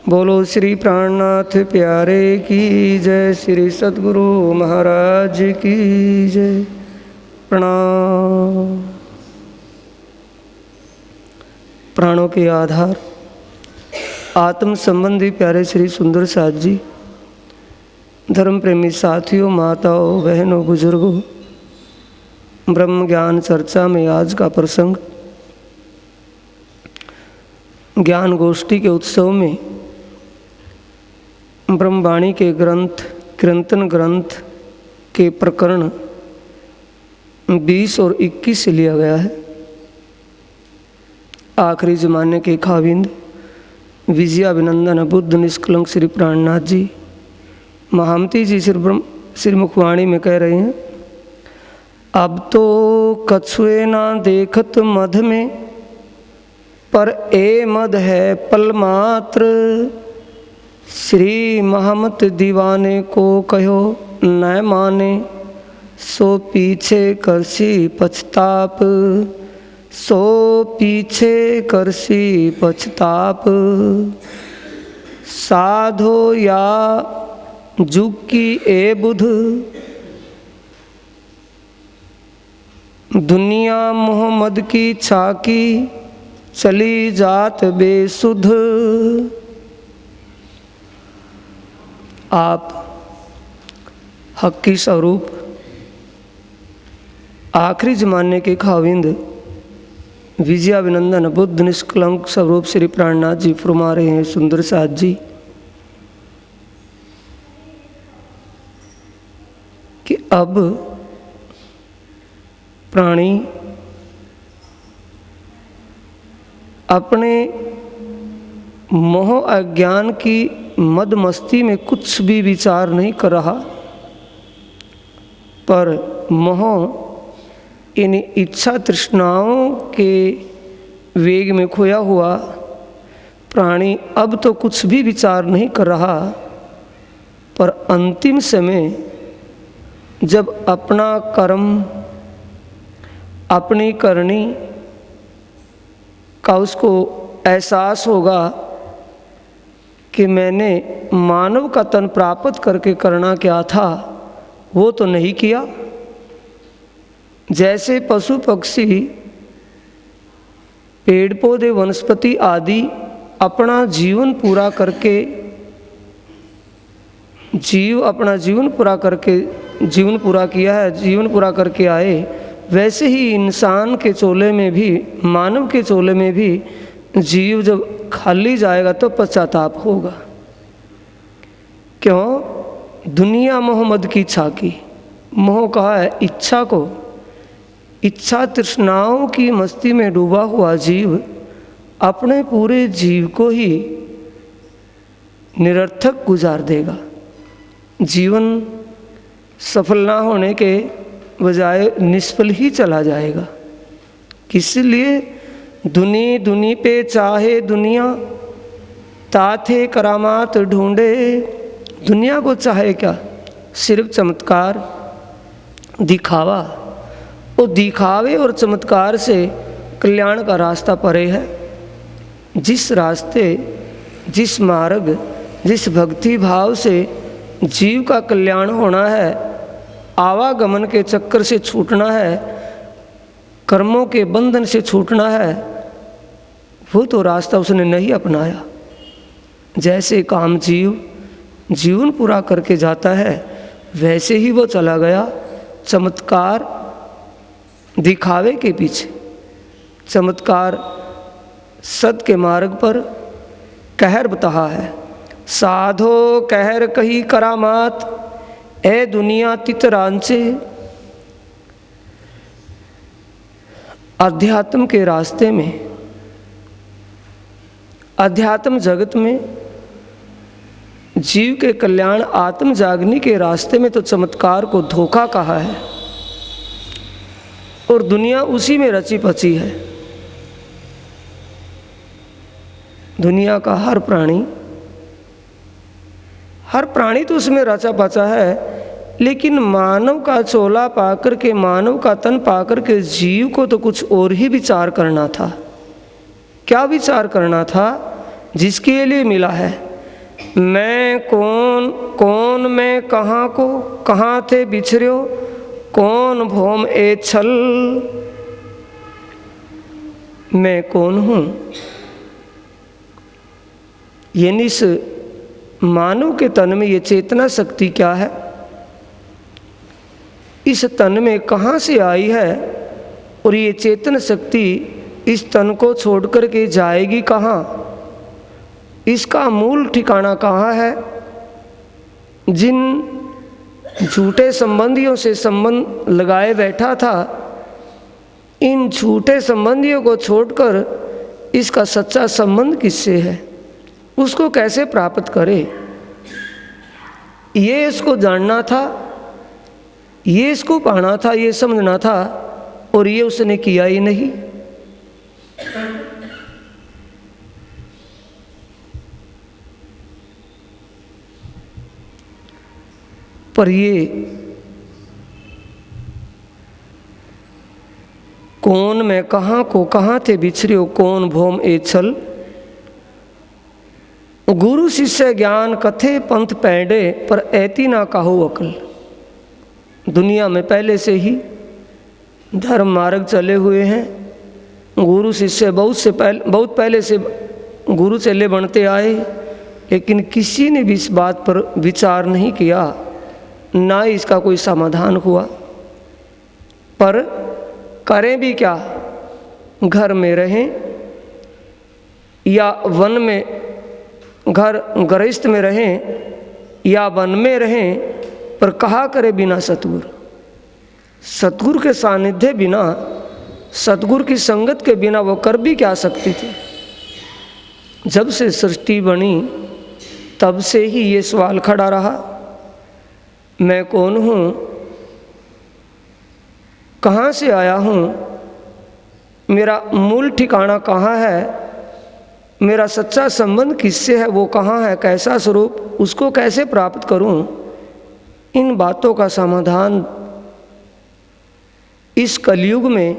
बोलो श्री प्राणनाथ प्यारे की जय, श्री सद्गुरु महाराज की जय। प्रणाम। प्राणों के आधार आत्म संबंधी प्यारे श्री सुंदर साथ जी, धर्म प्रेमी साथियों, माताओं, बहनों, बुजुर्गों, ब्रह्म ज्ञान चर्चा में आज का प्रसंग ज्ञान गोष्ठी के उत्सव में ब्रह्मवाणी के ग्रंथ कीर्तन ग्रंथ के प्रकरण 20 और 21 से लिया गया है। आखिरी जमाने के खाविंद विजयाभिनंदन बुद्ध निष्कलंक श्री प्राणनाथ जी महामती जी श्री मुखवाणी में कह रहे हैं, अब तो कछुए ना देखत मध में, पर ए मद है पल मात्र। श्री महमत दीवाने को कहो न माने, सो पीछे करसी पछताप, सो पीछे करसी पछताप। साधो या जुग की ए बुध, दुनिया मोहम्मद की छाकी, चली जात बेसुध। आप हक्की स्वरूप आखिरी जमाने के खाविंद विजयाभिनंदन बुद्ध निष्कलंक स्वरूप श्री प्राणनाथ जी फरमा रहे हैं, सुंदर साथ जी, कि अब प्राणी अपने मोह अज्ञान की मद मस्ती में कुछ भी विचार नहीं कर रहा, पर मोह इन इच्छा तृष्णाओं के वेग में खोया हुआ प्राणी अब तो कुछ भी विचार नहीं कर रहा, पर अंतिम समय जब अपना कर्म अपनी करनी का उसको एहसास होगा कि मैंने मानव का तन प्राप्त करके करना क्या था, वो तो नहीं किया। जैसे पशु पक्षी पेड़ पौधे वनस्पति आदि अपना जीवन पूरा करके अपना जीवन पूरा किया है, जीवन पूरा करके आए, वैसे ही इंसान के चोले में भी, मानव के चोले में भी जीव जब खाली जाएगा तो पश्चाताप होगा। क्यों? दुनिया मोहम्मद की छाकी, मोह कहा है इच्छा को, इच्छा तृष्णाओं की मस्ती में डूबा हुआ जीव अपने पूरे जीव को ही निरर्थक गुजार देगा। जीवन सफल ना होने के बजाय निष्फल ही चला जाएगा। किस लिए? दुनी पे चाहे दुनिया, ताथे करामात ढूंढे। दुनिया को चाहे क्या? सिर्फ चमत्कार, दिखावा। वो दिखावे और चमत्कार से कल्याण का रास्ता परे है। जिस रास्ते, जिस मार्ग, जिस भक्ति भाव से जीव का कल्याण होना है, आवागमन के चक्कर से छूटना है, कर्मों के बंधन से छूटना है, वो तो रास्ता उसने नहीं अपनाया। जैसे काम जीव जीवन पूरा करके जाता है, वैसे ही वो चला गया चमत्कार दिखावे के पीछे। चमत्कार सत के मार्ग पर कहर बता है। साधो कहर कही करामात, ए दुनिया तितरांचे। अध्यात्म के रास्ते में, अध्यात्म जगत में, जीव के कल्याण आत्म जागने के रास्ते में तो चमत्कार को धोखा कहा है, और दुनिया उसी में रची पची है। दुनिया का हर प्राणी तो उसमें रचा पचा है, लेकिन मानव का चोला पाकर के, मानव का तन पाकर के जीव को तो कुछ और ही विचार करना था। क्या विचार करना था? जिसके लिए मिला है, मैं कौन, कौन मैं कहाँ को, कहाँ थे बिछड़ो, कौन भौम ए छल। मैं कौन हूँ, यानी इस मानव के तन में ये चेतना शक्ति क्या है, इस तन में कहाँ से आई है, और ये चेतन शक्ति इस तन को छोड़ कर के जाएगी कहाँ, इसका मूल ठिकाना कहाँ है। जिन झूठे संबंधियों से संबंध लगाए बैठा था, इन झूठे संबंधियों को छोड़कर इसका सच्चा संबंध किससे है, उसको कैसे प्राप्त करे, ये इसको जानना था, ये इसको पाना था, ये समझना था, और ये उसने किया ही नहीं। पर ये कौन मैं कहाँ को, कहाँ थे बिछड़े, कौन भौम ए छल। गुरु शिष्य ज्ञान कथे पंथ पैंडे, पर ऐती ना काहू अकल। दुनिया में पहले से ही धर्म मार्ग चले हुए हैं, गुरु शिष्य बहुत पहले से गुरु चेले बनते आए, लेकिन किसी ने भी इस बात पर विचार नहीं किया, ना इसका कोई समाधान हुआ। पर करें भी क्या, घर में रहें या वन में, घर गृहस्थ में रहें या वन में रहें, पर कहा करे बिना सतगुरु, सतगुरु के सानिध्य बिना, सतगुरु की संगत के बिना वो कर भी क्या सकते थे। जब से सृष्टि बनी तब से ही ये सवाल खड़ा रहा, मैं कौन हूँ, कहाँ से आया हूँ, मेरा मूल ठिकाना कहाँ है, मेरा सच्चा संबंध किससे है, वो कहाँ है, कैसा स्वरूप, उसको कैसे प्राप्त करूँ। इन बातों का समाधान इस कलयुग में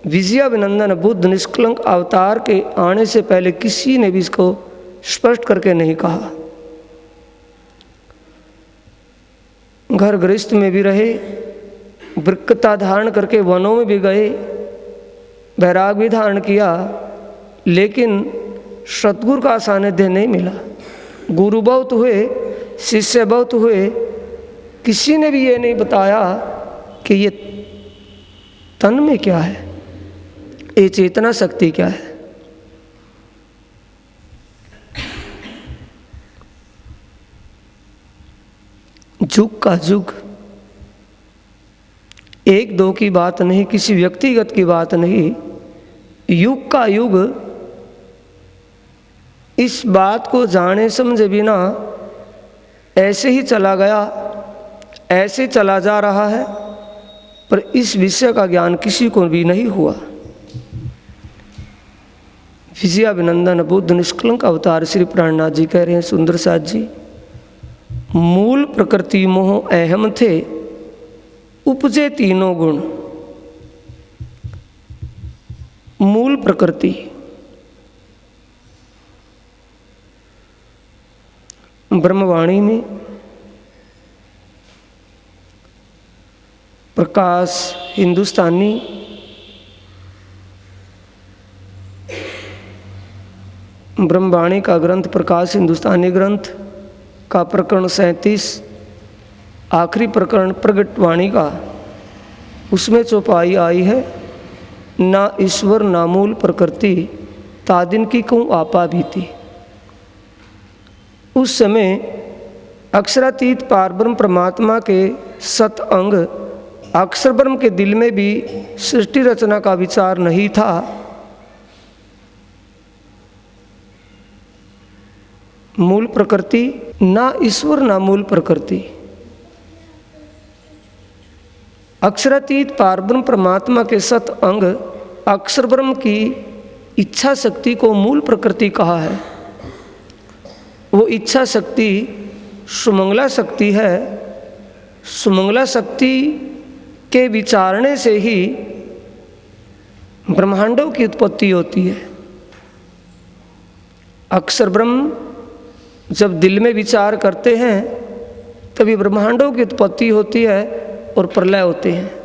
विजयाभिनंदन बुद्ध निष्कलंक अवतार के आने से पहले किसी ने भी इसको स्पष्ट करके नहीं कहा। घर गृहस्थ में भी रहे, वृक्कता धारण करके वनों में भी गए, वैराग भी धारण किया, लेकिन सतगुरु का सानिध्य नहीं मिला। गुरु बहुत हुए, शिष्य बहुत हुए, किसी ने भी ये नहीं बताया कि ये तन में क्या है, ये चेतना शक्ति क्या है। जुग का जुग, एक दो की बात नहीं, किसी व्यक्तिगत की बात नहीं, युग का युग इस बात को जाने समझे बिना ऐसे ही चला गया, ऐसे चला जा रहा है, पर इस विषय का ज्ञान किसी को भी नहीं हुआ। विजयाभिनंदन बुद्ध निष्कलंक अवतार श्री प्राणनाथ जी कह रहे हैं, सुंदर साथ जी, मूल प्रकृति मोह अहम थे, उपजे तीनों गुण। मूल प्रकृति, ब्रह्मवाणी में प्रकाश हिंदुस्तानी, ब्रह्मवाणी का ग्रंथ प्रकाश हिंदुस्तानी ग्रंथ का प्रकरण 37, आखिरी प्रकरण प्रगट वाणी का, उसमें चौपाई आई है, ना ईश्वर ना मूल प्रकृति, तादिन की कहूँ आपा भी थी। उस समय अक्षरातीत पारब्रह्म परमात्मा के सत अंग अक्षर ब्रह्म के दिल में भी सृष्टि रचना का विचार नहीं था। मूल प्रकृति, ना ईश्वर ना मूल प्रकृति, अक्षरातीत पारब्रह्म परमात्मा के सत अंग अक्षर ब्रह्म की इच्छा शक्ति को मूल प्रकृति कहा है। वो इच्छा शक्ति सुमंगला शक्ति है। सुमंगला शक्ति के विचारने से ही ब्रह्मांडों की उत्पत्ति होती है। अक्षर ब्रह्म जब दिल में विचार करते हैं तभी ब्रह्मांडों की उत्पत्ति होती है और प्रलय होते हैं।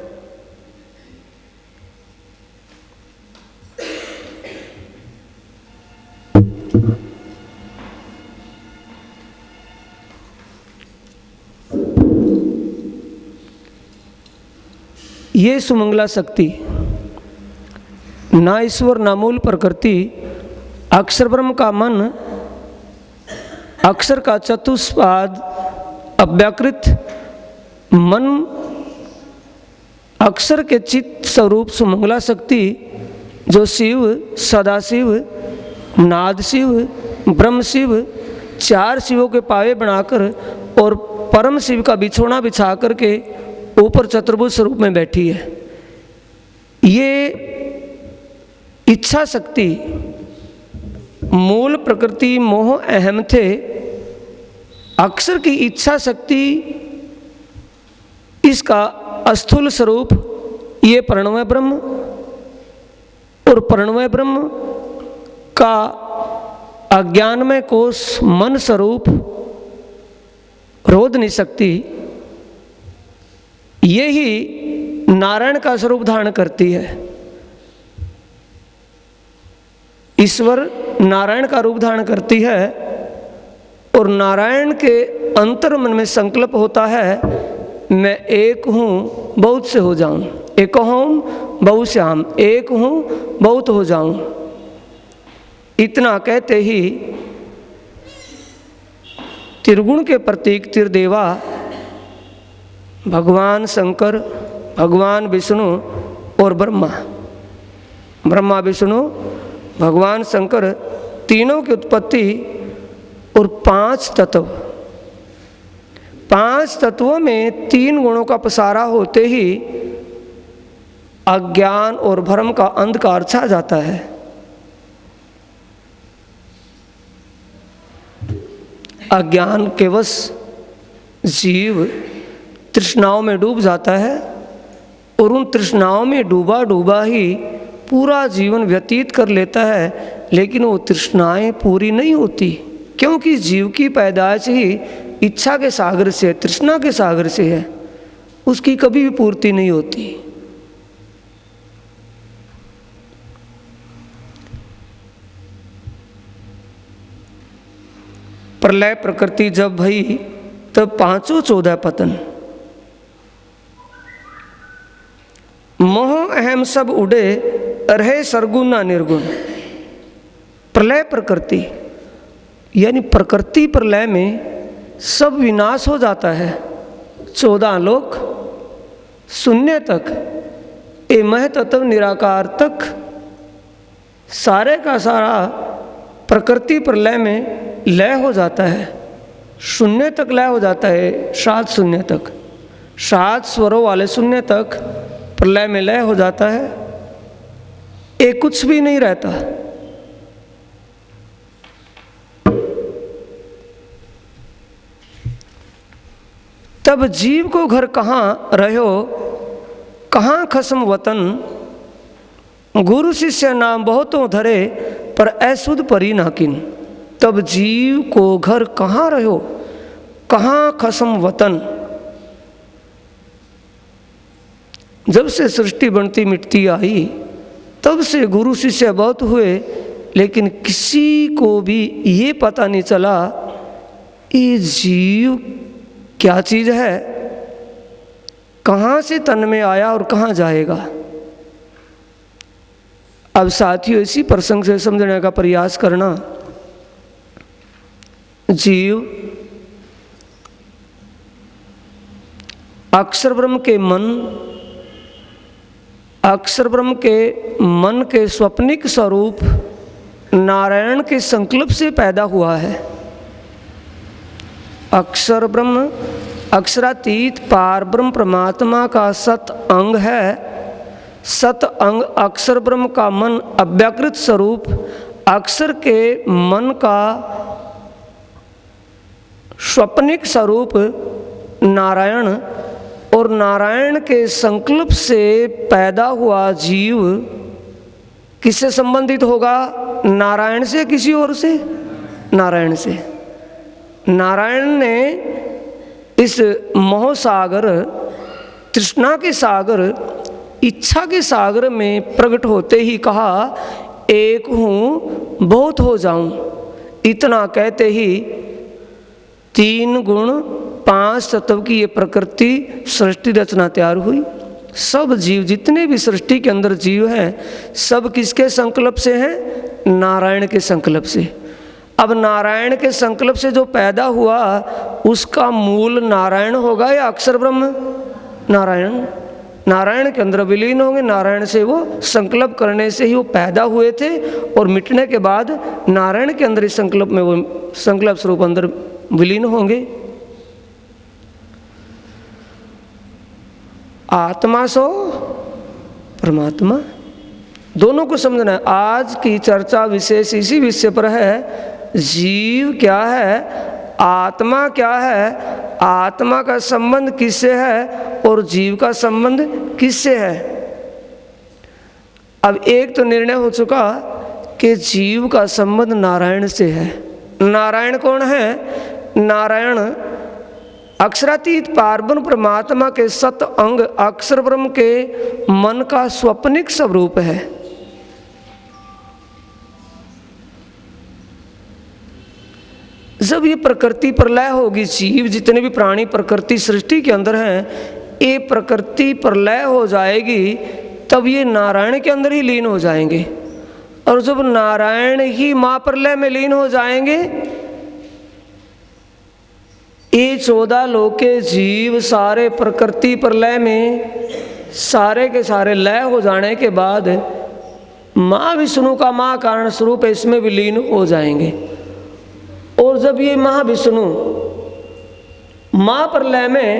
ये सुमंगला शक्ति, ना ईश्वर ना मूल प्रकृति, अक्षर ब्रह्म का मन, अक्षर का चतुष्पाद अव्याकृत मन, अक्षर के चित्त स्वरूप सुमंगला शक्ति जो शिव, सदाशिव, नाद शिव, ब्रह्म शिव, चार शिवों के पावे बनाकर और परम शिव का बिछोना बिछा करके ऊपर चतुर्भुज स्वरूप में बैठी है। ये इच्छा शक्ति, मूल प्रकृति मोह अहम थे, अक्षर की इच्छा शक्ति, इसका स्थूल स्वरूप ये प्रणवय ब्रह्म, और प्रणवय ब्रह्म का अज्ञानमय कोश मन स्वरूप रोध नहीं सकती, यही नारायण का स्वरूप धारण करती है। ईश्वर नारायण का रूप धारण करती है और नारायण के अंतर मन में संकल्प होता है, मैं एक हूँ बहुत से हो जाऊं, एक हूँ बहुश्याम, एक हूँ बहुत हो जाऊं। इतना कहते ही त्रिगुण के प्रतीक त्रिदेवा भगवान शंकर, भगवान विष्णु और ब्रह्मा, ब्रह्मा विष्णु भगवान शंकर तीनों की उत्पत्ति और पांच तत्व, पांच तत्वों में तीन गुणों का पसारा होते ही अज्ञान और भ्रम का अंधकार छा जाता है। अज्ञान के वश जीव तृष्णाओं में डूब जाता है और उन तृष्णाओं में डूबा डूबा ही पूरा जीवन व्यतीत कर लेता है, लेकिन वो तृष्णाएं पूरी नहीं होती, क्योंकि जीव की पैदाइश ही इच्छा के सागर से, तृष्णा के सागर से है, उसकी कभी भी पूर्ति नहीं होती। प्रलय प्रकृति जब भई तब पांचों 14 पतन, मोह अहम सब उड़े रहे सरगुण ना निर्गुण। प्रलय प्रकृति यानी प्रकृति प्रलय में सब विनाश हो जाता है। 14 लोक शून्य तक, ए मह तत्व निराकार तक सारे का सारा प्रकृति प्रलय में लय हो जाता है, शून्य तक लय हो जाता है, 7 शून्य तक, 7 स्वरों वाले शून्य तक प्रलय में लय हो जाता है, एक कुछ भी नहीं रहता। तब जीव को घर कहाँ रहो, कहाँ खसम वतन, गुरु शिष्य नाम बहुतों धरे पर ऐसुद परी नाकिन। तब जीव को घर कहाँ रहो, कहाँ खसम वतन। जब से सृष्टि बनती मिटती आई तब से गुरु शिष्य बहुत हुए, लेकिन किसी को भी ये पता नहीं चला ये जीव क्या चीज़ है, कहाँ से तन में आया और कहाँ जाएगा। अब साथियों इसी प्रसंग से समझने का प्रयास करना। जीव अक्षर ब्रह्म के मन, अक्षर ब्रह्म के मन के स्वप्निक स्वरूप नारायण के संकल्प से पैदा हुआ है। अक्षर ब्रह्म अक्षरातीत पार ब्रह्म परमात्मा का सत अंग है। सत अंग अक्षर ब्रह्म का मन अव्याकृत स्वरूप अक्षर के मन का स्वप्निक स्वरूप नारायण, और नारायण के संकल्प से पैदा हुआ जीव किससे संबंधित होगा? नारायण से, किसी और से? नारायण से। नारायण ने इस मोह सागर, तृष्णा के सागर, इच्छा के सागर में प्रकट होते ही कहा, एक हूँ बहुत हो जाऊं। इतना कहते ही 3 गुण 5 तत्व की ये प्रकृति सृष्टि रचना तैयार हुई। सब जीव, जितने भी सृष्टि के अंदर जीव हैं, सब किसके संकल्प से हैं? नारायण के संकल्प से। अब नारायण के संकल्प से जो पैदा हुआ उसका मूल नारायण होगा या अक्षर ब्रह्म? नारायण। नारायण के अंदर विलीन होंगे। नारायण से वो संकल्प करने से ही वो पैदा हुए थे और मिटने के बाद नारायण के अंदर इस संकल्प में वो संकल्प स्वरूप अंदर विलीन होंगे। आत्मा सो परमात्मा, दोनों को समझना है। आज की चर्चा विशेष इसी विषय पर है, जीव क्या है, आत्मा क्या है, आत्मा का संबंध किससे है और जीव का संबंध किससे है। अब एक तो निर्णय हो चुका कि जीव का संबंध नारायण से है। नारायण कौन है? नारायण अक्षरातीत पारब्रह्म परमात्मा के सत अंग अक्षर ब्रह्म के मन का स्वप्निक स्वरूप है। जब ये प्रकृति प्रलय होगी, जीव जितने भी प्राणी प्रकृति सृष्टि के अंदर हैं, ये प्रकृति प्रलय हो जाएगी, तब ये नारायण के अंदर ही लीन हो जाएंगे। और जब नारायण ही महाप्रलय में लीन हो जाएंगे, ये 14 लोक के जीव सारे प्रकृति प्रलय में सारे के सारे लय हो जाने के बाद महाविष्णु का महाकारण स्वरूप इसमें विलीन हो जाएंगे। और जब ये महाविष्णु महाप्रलय में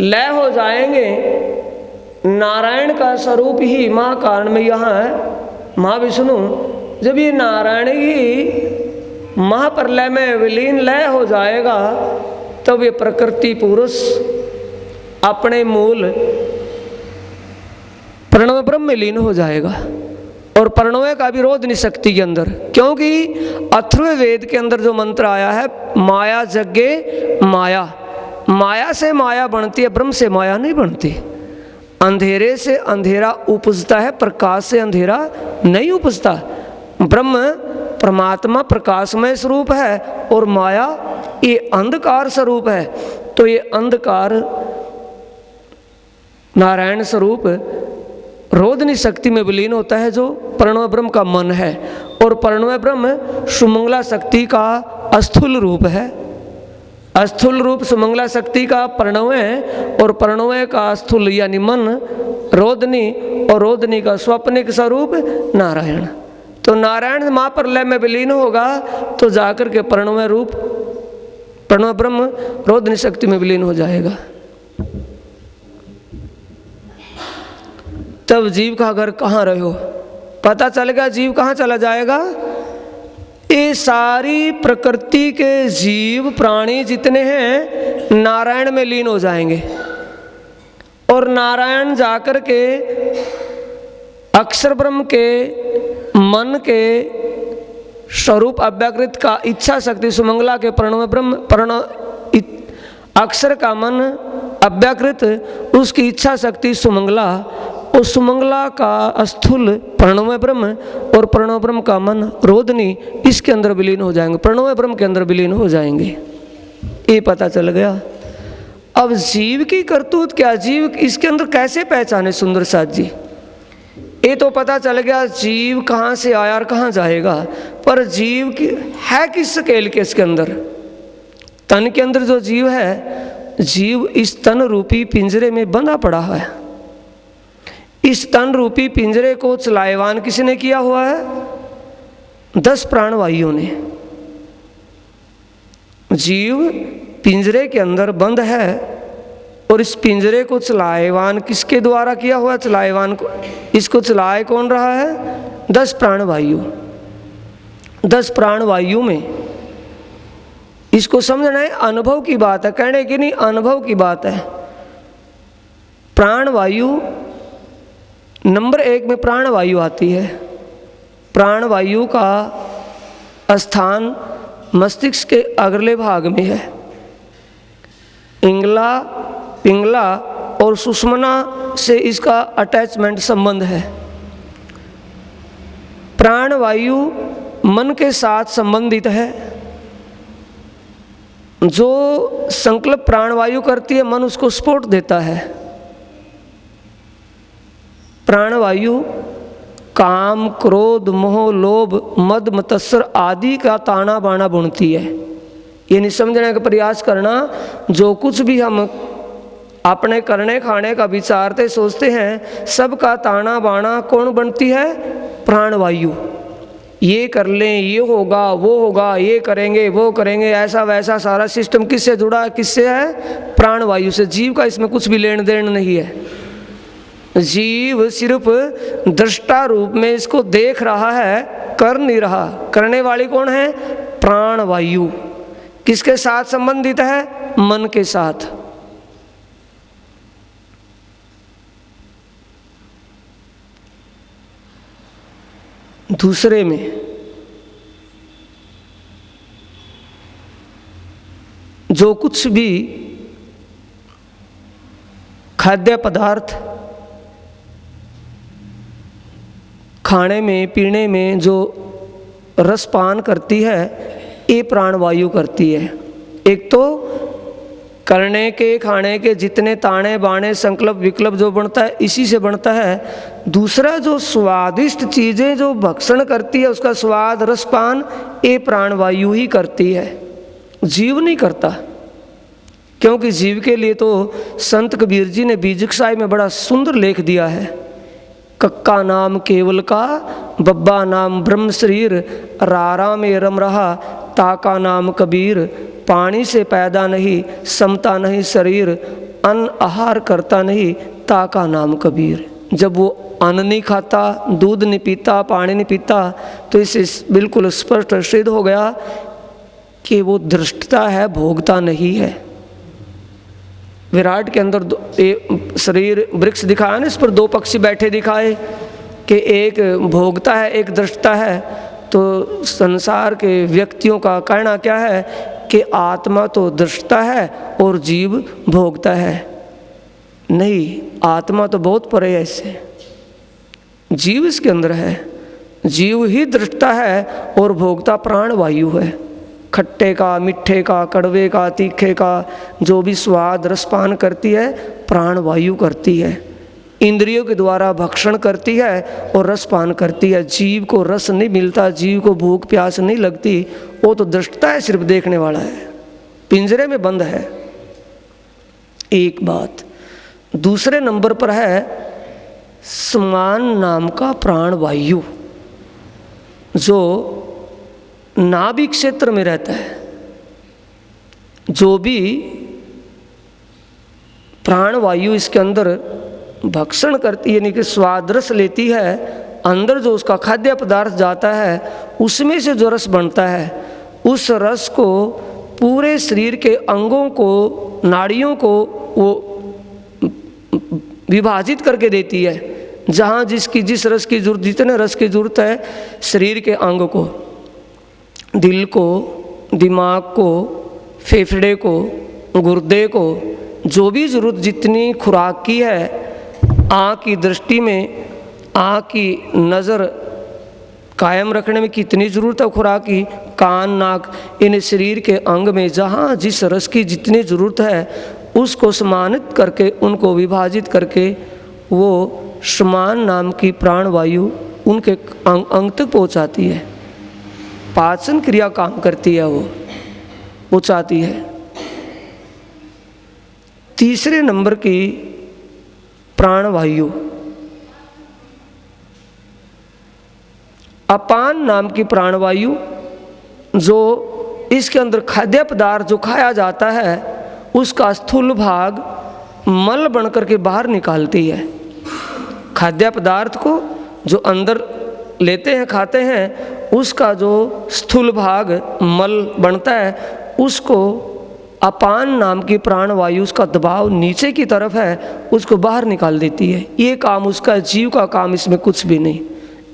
लय हो जाएंगे, नारायण का स्वरूप ही महाकारण में यहाँ है महाविष्णु। जब ये नारायण ही महाप्रलय में विलीन लय हो जाएगा, तब ये प्रकृति पुरुष अपने मूल प्रणव ब्रह्म में लीन हो जाएगा। और प्रणव का विरोध नहीं शक्ति के अंदर, क्योंकि अथर्व वेद के अंदर जो मंत्र आया है, माया जग्गे माया, माया से माया बनती है, ब्रह्म से माया नहीं बनती। अंधेरे से अंधेरा उपजता है, प्रकाश से अंधेरा नहीं उपजता। ब्रह्म परमात्मा प्रकाशमय स्वरूप है और माया ये अंधकार स्वरूप है। तो ये अंधकार नारायण स्वरूप रोधनी शक्ति में विलीन होता है, जो प्रणव ब्रह्म का मन है। और प्रणव ब्रह्म सुमंगला शक्ति का अस्थूल रूप है। अस्थूल रूप सुमंगला शक्ति का प्रणव है, और प्रणव का स्थूल यानी मन रोधनी, और रोधनी का स्वप्निक स्वरूप नारायण। तो नारायण महाप्रलय में विलीन होगा तो जाकर के प्रणव रूप प्रणव ब्रह्म रोधनी शक्ति में विलीन हो जाएगा। तब जीव का घर कहाँ रहे हो, पता चल गया जीव कहाँ चला जाएगा। ये सारी प्रकृति के जीव प्राणी जितने हैं नारायण में लीन हो जाएंगे। और नारायण जाकर के अक्षर ब्रह्म के मन के स्वरूप अव्याकृत का इच्छा शक्ति सुमंगला के प्रणव ब्रह्म अक्षर का मन अव्याकृत, उसकी इच्छा शक्ति सुमंगला, उस सुमंगला का स्थूल प्रणव ब्रह्म और प्रणव ब्रह्म का मन रोधनी इसके अंदर विलीन हो जाएंगे, प्रणव ब्रह्म के अंदर विलीन हो जाएंगे। ये पता चल गया। अब जीव की करतूत क्या, जीव इसके अंदर कैसे पहचाने सुंदर साथ जी। ये तो पता चल गया जीव कहाँ से आया और कहाँ जाएगा, पर जीव की है किस स्केल के इसके अंदर। तन के अंदर जो जीव है, जीव इस तन रूपी पिंजरे में बंधा पड़ा है। इस तन रूपी पिंजरे को चलायवान किसने किया हुआ है? 10 प्राणवायुओं ने। जीव पिंजरे के अंदर बंद है और इस पिंजरे को चलायवान किसके द्वारा किया हुआ? चलायवान को, इसको चलाए कौन रहा है? 10 प्राणवायु। 10 प्राणवायु में इसको समझना है, अनुभव की बात है, कहने की नहीं, अनुभव की बात है। प्राणवायु नंबर 1 में प्राणवायु आती है। प्राणवायु का स्थान मस्तिष्क के अगले भाग में है। इंगला, पिंगला और सुषुम्ना से इसका अटैचमेंट संबंध है। प्राणवायु मन के साथ संबंधित है। जो संकल्प प्राणवायु करती है, मन उसको सपोर्ट देता है। प्राणवायु काम, क्रोध, मोह, लोभ, मद, मत्सर आदि का ताना बाना बुनती है। ये नहीं समझने का प्रयास करना, जो कुछ भी हम अपने करने खाने का विचारते सोचते हैं, सबका ताना बाना कौन बनती है? प्राणवायु। ये कर लें, ये होगा, वो होगा, ये करेंगे, वो करेंगे, ऐसा वैसा सारा सिस्टम किससे जुड़ा है? किससे है? प्राणवायु से। जीव का इसमें कुछ भी लेन देन नहीं है। जीव सिर्फ दृष्टा रूप में इसको देख रहा है, कर नहीं रहा। करने वाली कौन है? प्राणवायु। किसके साथ संबंधित है? मन के साथ। दूसरे में जो कुछ भी खाद्य पदार्थ खाने में पीने में जो रसपान करती है, ये प्राणवायु करती है। एक तो करने के खाने के जितने ताने बाने संकल्प विकल्प जो बनता है, इसी से बनता है। दूसरा जो स्वादिष्ट चीज़ें जो भक्षण करती है, उसका स्वाद रसपान, ये प्राणवायु ही करती है, जीव नहीं करता। क्योंकि जीव के लिए तो संत कबीर जी ने बीजकसाई में बड़ा सुंदर लेख दिया है। कक्का नाम केवल का, बब्बा नाम ब्रह्म शरीर, रारा में रम रहा, ताका नाम कबीर। पानी से पैदा नहीं, समता नहीं शरीर, अन्न आहार करता नहीं, ताका नाम कबीर। जब वो अन्न नहीं खाता, दूध नहीं पीता, पानी नहीं पीता, तो इससे बिल्कुल स्पष्ट सिद्ध हो गया कि वो दृष्टता है, भोगता नहीं है। विराट के अंदर शरीर वृक्ष दिखाया ना, इस पर दो पक्षी बैठे दिखाए कि एक भोगता है, एक दृष्टा है। तो संसार के व्यक्तियों का कहना क्या है कि आत्मा तो दृष्टा है और जीव भोगता है। नहीं, आत्मा तो बहुत परे है इससे, जीव इसके अंदर है। जीव ही दृष्टा है और भोगता प्राणवायु है। खट्टे का, मीठे का, कड़वे का, तीखे का जो भी स्वाद रसपान करती है, प्राणवायु करती है। इंद्रियों के द्वारा भक्षण करती है और रसपान करती है। जीव को रस नहीं मिलता, जीव को भूख प्यास नहीं लगती, वो तो दृष्टा है, सिर्फ देखने वाला है, पिंजरे में बंद है। एक बात। दूसरे नंबर पर है समान नाम का प्राणवायु, जो नाभि क्षेत्र में रहता है। जो भी प्राणवायु इसके अंदर भक्षण करती है, यानी कि स्वाद रस लेती है, अंदर जो उसका खाद्य पदार्थ जाता है, उसमें से जो रस बनता है, उस रस को पूरे शरीर के अंगों को, नाड़ियों को वो विभाजित करके देती है। जहाँ जिसकी जिस रस की जरूरत, जितने रस की जरूरत है शरीर के अंग को, दिल को, दिमाग को, फेफड़े को, गुर्दे को, जो भी जरूरत जितनी खुराक की है, आँख की दृष्टि में, आँख की नज़र कायम रखने में कितनी ज़रूरत है खुराक की, कान, नाक, इन शरीर के अंग में जहाँ जिस रस की जितनी ज़रूरत है, उसको सम्मानित करके, उनको विभाजित करके, वो समान नाम की प्राणवायु उनके अंग तक पहुँचाती है। पाचन क्रिया काम करती है, वो पहुँचाती है। तीसरे नंबर की प्राणवायु अपान नाम की प्राणवायु, जो इसके अंदर खाद्य पदार्थ जो खाया जाता है, उसका स्थूल भाग मल बनकर के बाहर निकालती है। खाद्य पदार्थ को जो अंदर लेते हैं, खाते हैं, उसका जो स्थूल भाग मल बनता है, उसको अपान नाम की प्राणवायु, उसका दबाव नीचे की तरफ है, उसको बाहर निकाल देती है। ये काम उसका, जीव का काम इसमें कुछ भी नहीं,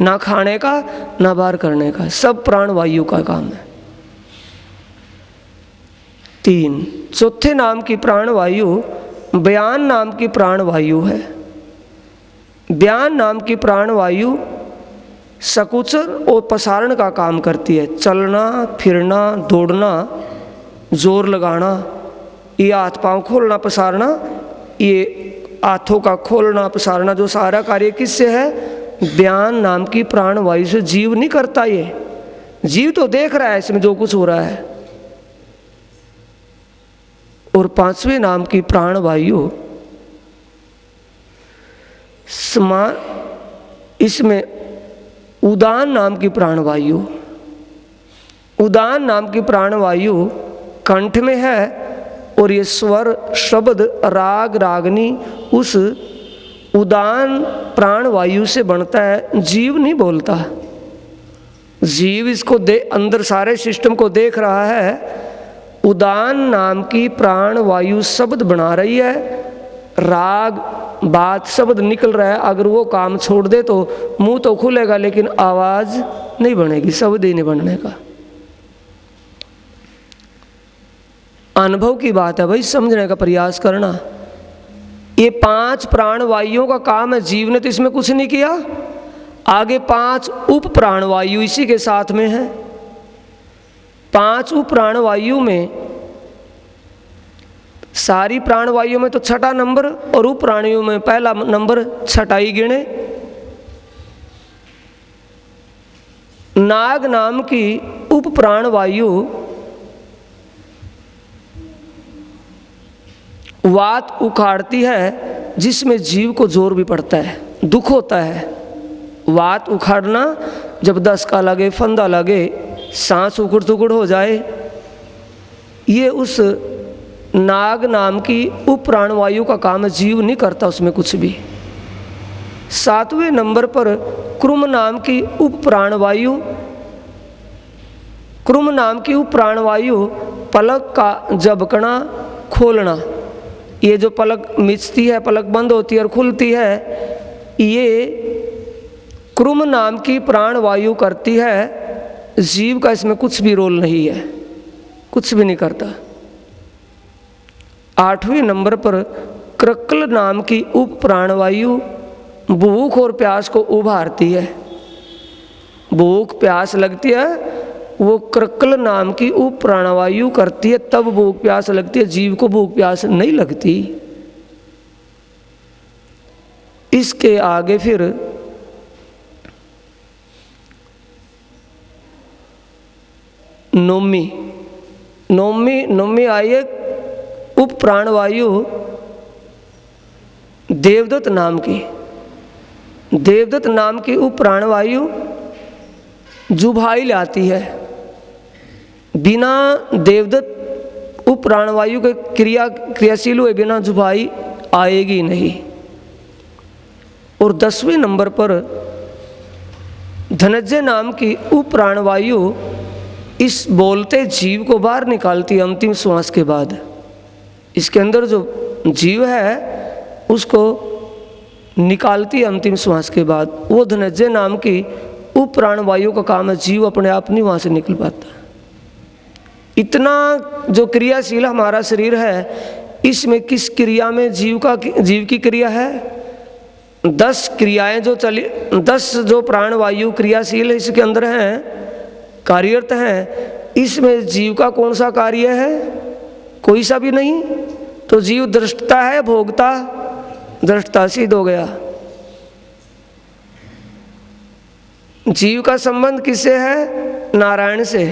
ना खाने का ना बाहर करने का, सब प्राणवायु का काम है। 3। चौथे नाम की प्राणवायु व्यान नाम की प्राणवायु है। व्यान नाम की प्राणवायु सकुचर और प्रसारण का काम करती है। चलना, फिरना, दौड़ना, जोर लगाना, ये हाथ पांव खोलना पसारना, ये हाथों का खोलना पसारना, जो सारा कार्य किससे है? व्यान नाम की प्राणवायु से। जीव नहीं करता, ये जीव तो देख रहा है इसमें जो कुछ हो रहा है। और 5वें नाम की प्राणवायु इसमें उदान नाम की प्राणवायु। उदान नाम की प्राणवायु कंठ में है और ये स्वर, शब्द, राग, रागनी उस उदान प्राणवायु से बनता है। जीव नहीं बोलता, जीव इसको अंदर सारे सिस्टम को देख रहा है। उदान नाम की प्राणवायु शब्द बना रही है, राग, बात, शब्द निकल रहा है। अगर वो काम छोड़ दे तो मुंह तो खुलेगा लेकिन आवाज नहीं बनेगी, शब्द ही नहीं बनने का। अनुभव की बात है भाई, समझने का प्रयास करना। ये 5 प्राणवायुओं का काम है, जीव ने तो इसमें कुछ नहीं किया। आगे 5 उप प्राणवायु इसी के साथ में है। 5 उप प्राणवायु में, सारी प्राणवायु में तो छठा नंबर और उप प्राणियों में पहला नंबर, छठाई गिने। नाग नाम की उप प्राणवायु वात उखाड़ती है, जिसमें जीव को जोर भी पड़ता है, दुख होता है। वात उखाड़ना, जब दस्तका लगे, फंदा लगे, सांस उखड़ तुखड़ हो जाए, ये उस नाग नाम की उप प्राणवायु का काम है। जीव नहीं करता उसमें कुछ भी। 7वें नंबर पर क्रुम नाम की उप प्राणवायु। क्रुम नाम की उप प्राणवायु पलक का झपकना, खोलना। ये जो पलक मिचती है, पलक बंद होती है और खुलती है, ये क्रुम नाम की प्राणवायु करती है। जीव का इसमें कुछ भी रोल नहीं है, कुछ भी नहीं करता। 8वें नंबर पर क्रकल नाम की उप प्राणवायु भूख और प्यास को उभारती है। भूख प्यास लगती है, वो क्रकल नाम की उप प्राणवायु करती है, तब भूख प्यास लगती है। जीव को भूख प्यास नहीं लगती। इसके आगे फिर नोमी। नोमी आई है उप प्राणवायु देवदत्त नाम की। देवदत्त नाम की उप प्राणवायु जुभाई लाती है। बिना देवदत्त उप प्राणवायु के क्रियाशील हुए बिना जुभाई आएगी नहीं। और 10वें नंबर पर धनंजय नाम की उप प्राणवायु इस बोलते जीव को बाहर निकालती है अंतिम श्वास के बाद। इसके अंदर जो जीव है उसको निकालती है अंतिम श्वास के बाद। वो धनंजय नाम की उप प्राणवायु का काम है। जीव अपने आप नहीं वहाँ से निकल पाता। इतना जो क्रियाशील हमारा शरीर है, इसमें किस क्रिया में जीव की क्रिया है? 10 क्रियाएं जो चली, 10 जो प्राणवायु क्रियाशील इसके अंदर हैं, कार्यरत हैं। इसमें जीव का कौन सा कार्य है? कोई सा भी नहीं। तो जीव दृष्टा है, भोगता? दृष्टा सिद्ध हो गया। जीव का संबंध किससे है? नारायण से।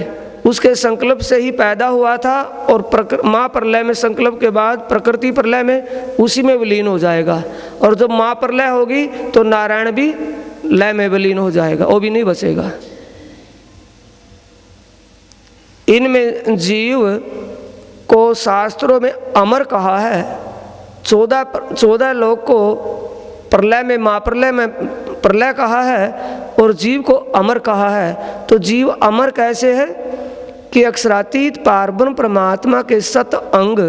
उसके संकल्प से ही पैदा हुआ था और माँ प्रलय में, संकल्प के बाद प्रकृति प्रलय में उसी में विलीन हो जाएगा। और जब माँ प्रलय होगी तो नारायण भी लय में विलीन हो जाएगा, वो भी नहीं बचेगा। इनमें जीव को शास्त्रों में अमर कहा है। 14 लोक को प्रलय में, माँ प्रलय में प्रलय कहा है और जीव को अमर कहा है। तो जीव अमर कैसे है कि अक्षरातीत पारब्रह्म परमात्मा के सत अंग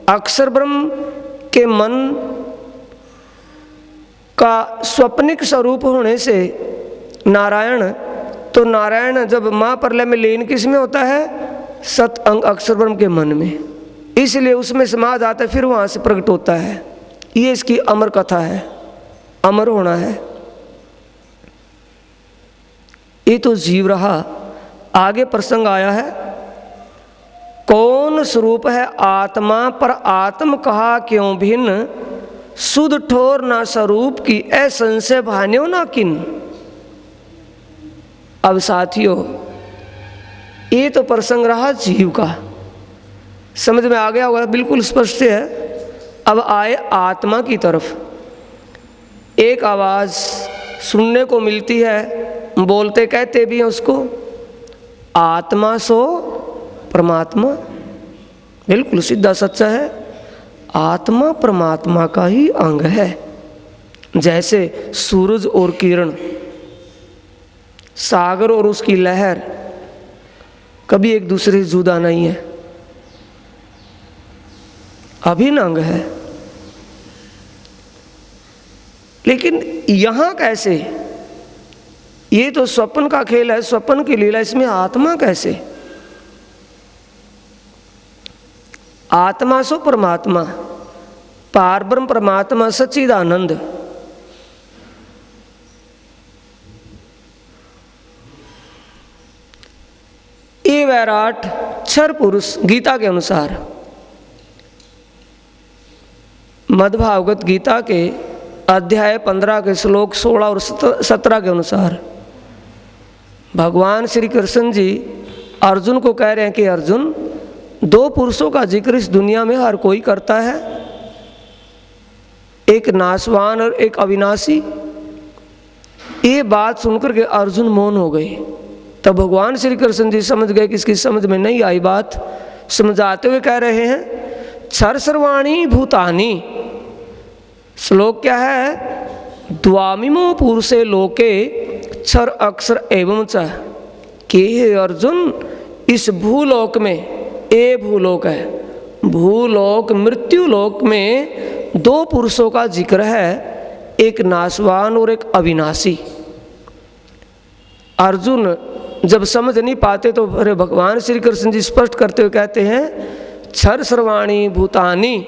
अक्षर ब्रह्म के मन का स्वप्निक स्वरूप होने से नारायण, तो नारायण जब माँ प्रलय में लीन किस में होता है? सत अंग अक्षर ब्रह्म के मन में, इसलिए उसमें समा जाता है, फिर वहाँ से प्रकट होता है। ये इसकी अमर कथा है, अमर होना है। ये तो जीव रहा। आगे प्रसंग आया है, कौन स्वरूप है आत्मा, पर आत्म कहा क्यों भिन्न, सुध ठोर ना स्वरूप की असंशय भान्यो ना किन। अब साथियों, ये तो प्रसंग रहा जीव का, समझ में आ गया होगा, बिल्कुल स्पष्ट है। अब आए आत्मा की तरफ। एक आवाज़ सुनने को मिलती है, बोलते कहते भी हैं उसको, आत्मा सो परमात्मा। बिल्कुल सीधा सच्चा है, आत्मा परमात्मा का ही अंग है। जैसे सूरज और किरण, सागर और उसकी लहर कभी एक दूसरे से जुदा नहीं है, अभिन्न अंग है। लेकिन यहां कैसे? ये तो स्वप्न का खेल है, स्वप्न की लीला, इसमें आत्मा कैसे? आत्मा सो परमात्मा, पारब्रह्म परमात्मा सच्चिदानंद। ये वैराट क्षर पुरुष गीता के अनुसार, मद्भागवत गीता के अध्याय 15 के श्लोक 16 और 17 के अनुसार भगवान श्री कृष्ण जी अर्जुन को कह रहे हैं कि अर्जुन, दो पुरुषों का जिक्र इस दुनिया में हर कोई करता है, एक नाशवान और एक अविनाशी। ये बात सुनकर के अर्जुन मौन हो गए। तब भगवान श्री कृष्ण जी समझ गए कि इसकी समझ में नहीं आई बात, समझाते हुए कह रहे हैं, क्षर सर्वाणी भूतानि। श्लोक क्या है? द्वामिमो पुरुषे लोके क्षर अक्षर एवं च। कि हे अर्जुन, इस भूलोक में, ये भूलोक है, भूलोक मृत्युलोक में दो पुरुषों का जिक्र है, एक नाशवान और एक अविनाशी। अर्जुन जब समझ नहीं पाते तो अरे भगवान श्री कृष्ण जी स्पष्ट करते हुए कहते हैं, क्षर सर्वाणी भूतानि,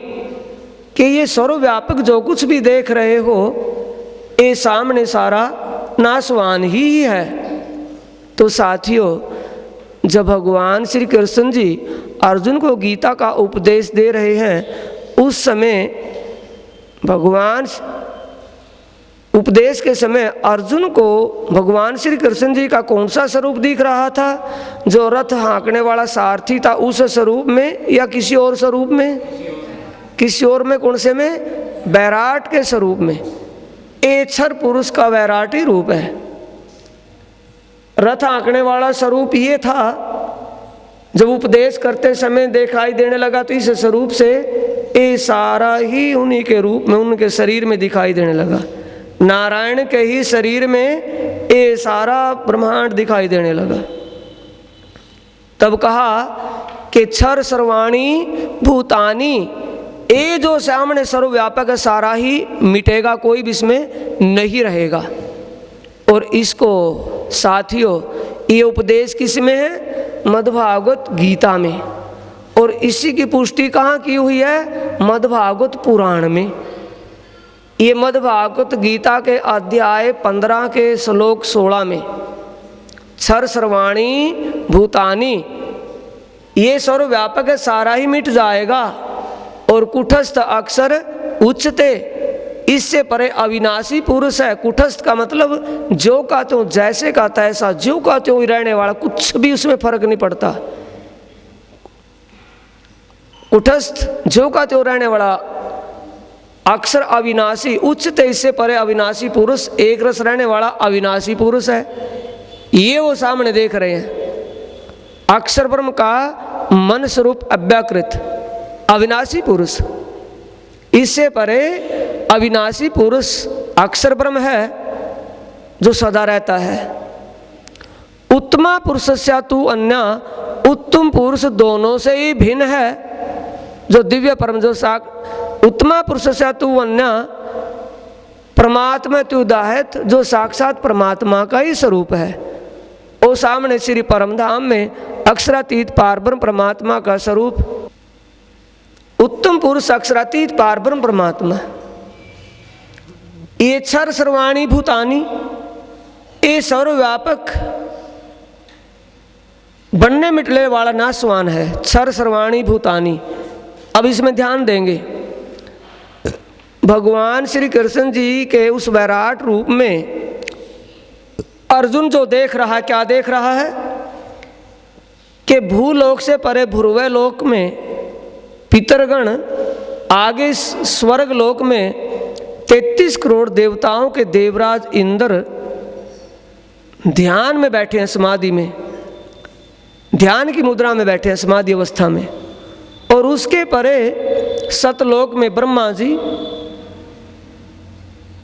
कि ये सर्वव्यापक जो कुछ भी देख रहे हो, ये सामने सारा नाशवान ही है। तो साथियों, जब भगवान श्री कृष्ण जी अर्जुन को गीता का उपदेश दे रहे हैं, उस समय भगवान उपदेश के समय अर्जुन को भगवान श्री कृष्ण जी का कौन सा स्वरूप दिख रहा था? जो रथ हाँकने वाला सारथी था उस स्वरूप में, या किसी और स्वरूप में? किसी और में। कौन से में? वैराट के स्वरूप में। ये क्षर पुरुष का वैराट ही रूप है। रथ हाँकने वाला स्वरूप ये था, जब उपदेश करते समय दिखाई देने लगा तो इस स्वरूप से ये सारा ही उन्हीं के रूप में, उनके शरीर में दिखाई देने लगा। नारायण के ही शरीर में ये सारा ब्रह्मांड दिखाई देने लगा। तब कहा कि क्षर सर्वाणी भूतानि, ये जो सामने सर्वव्यापक है सारा ही मिटेगा, कोई भी इसमें नहीं रहेगा। और इसको साथियों, ये उपदेश किस में है? मद्भागवत गीता में। और इसी की पुष्टि कहाँ की हुई है? मद्भागवत पुराण में। ये मद्भागवत गीता के अध्याय 15 के श्लोक 16 में, क्षर सर्वाणी भूतानि, ये सर्वव्यापक है सारा ही मिट जाएगा, और कुटस्थ अक्षर उच्चते, इससे परे अविनाशी पुरुष है। कुटस्थ का मतलब जो का त्यों, जैसे का तैसा, जो का त्यों ही रहने वाला, कुछ भी उसमें फर्क नहीं पड़ता। कुटस्थ जो का त्यों रहने वाला, अक्षर अविनाशी, उच्चते, इससे परे अविनाशी पुरुष, एक रस रहने वाला अविनाशी पुरुष है। ये वो सामने देख रहे हैं, अक्षर ब्रह्म का मन स्वरूप अव्याकृत अविनाशी पुरुष। इससे परे अविनाशी पुरुष अक्षर ब्रह्म है जो सदा रहता है। उत्तमा पुरुषस्या तु अन्य, उत्तम पुरुष दोनों से ही भिन्न है, जो दिव्य परम जो उत्तमा पुरुषस्या तु अन्य, परमात्मा तु दाहित, जो साक्षात परमात्मा का ही स्वरूप है। वो सामने श्री परमधाम में अक्षरातीत पारब्रह्म परमात्मा का स्वरूप, उत्तम पुरुष अक्षरातीत पारब्रह्म परमात्मा। ये क्षर सर्वाणी भूतानी, ये सर्वव्यापक बनने मिटने वाला नाशवान है। क्षर सर्वाणी भूतानी। अब इसमें ध्यान देंगे, भगवान श्री कृष्ण जी के उस वैराट रूप में अर्जुन जो देख रहा है, क्या देख रहा है कि भूलोक से परे भुर्वे लोक में पितरगण, आगे स्वर्ग लोक में 33 करोड़ देवताओं के देवराज इंद्र ध्यान में बैठे हैं, समाधि में, ध्यान की मुद्रा में बैठे हैं, समाधि अवस्था में। और उसके परे सतलोक में ब्रह्मा जी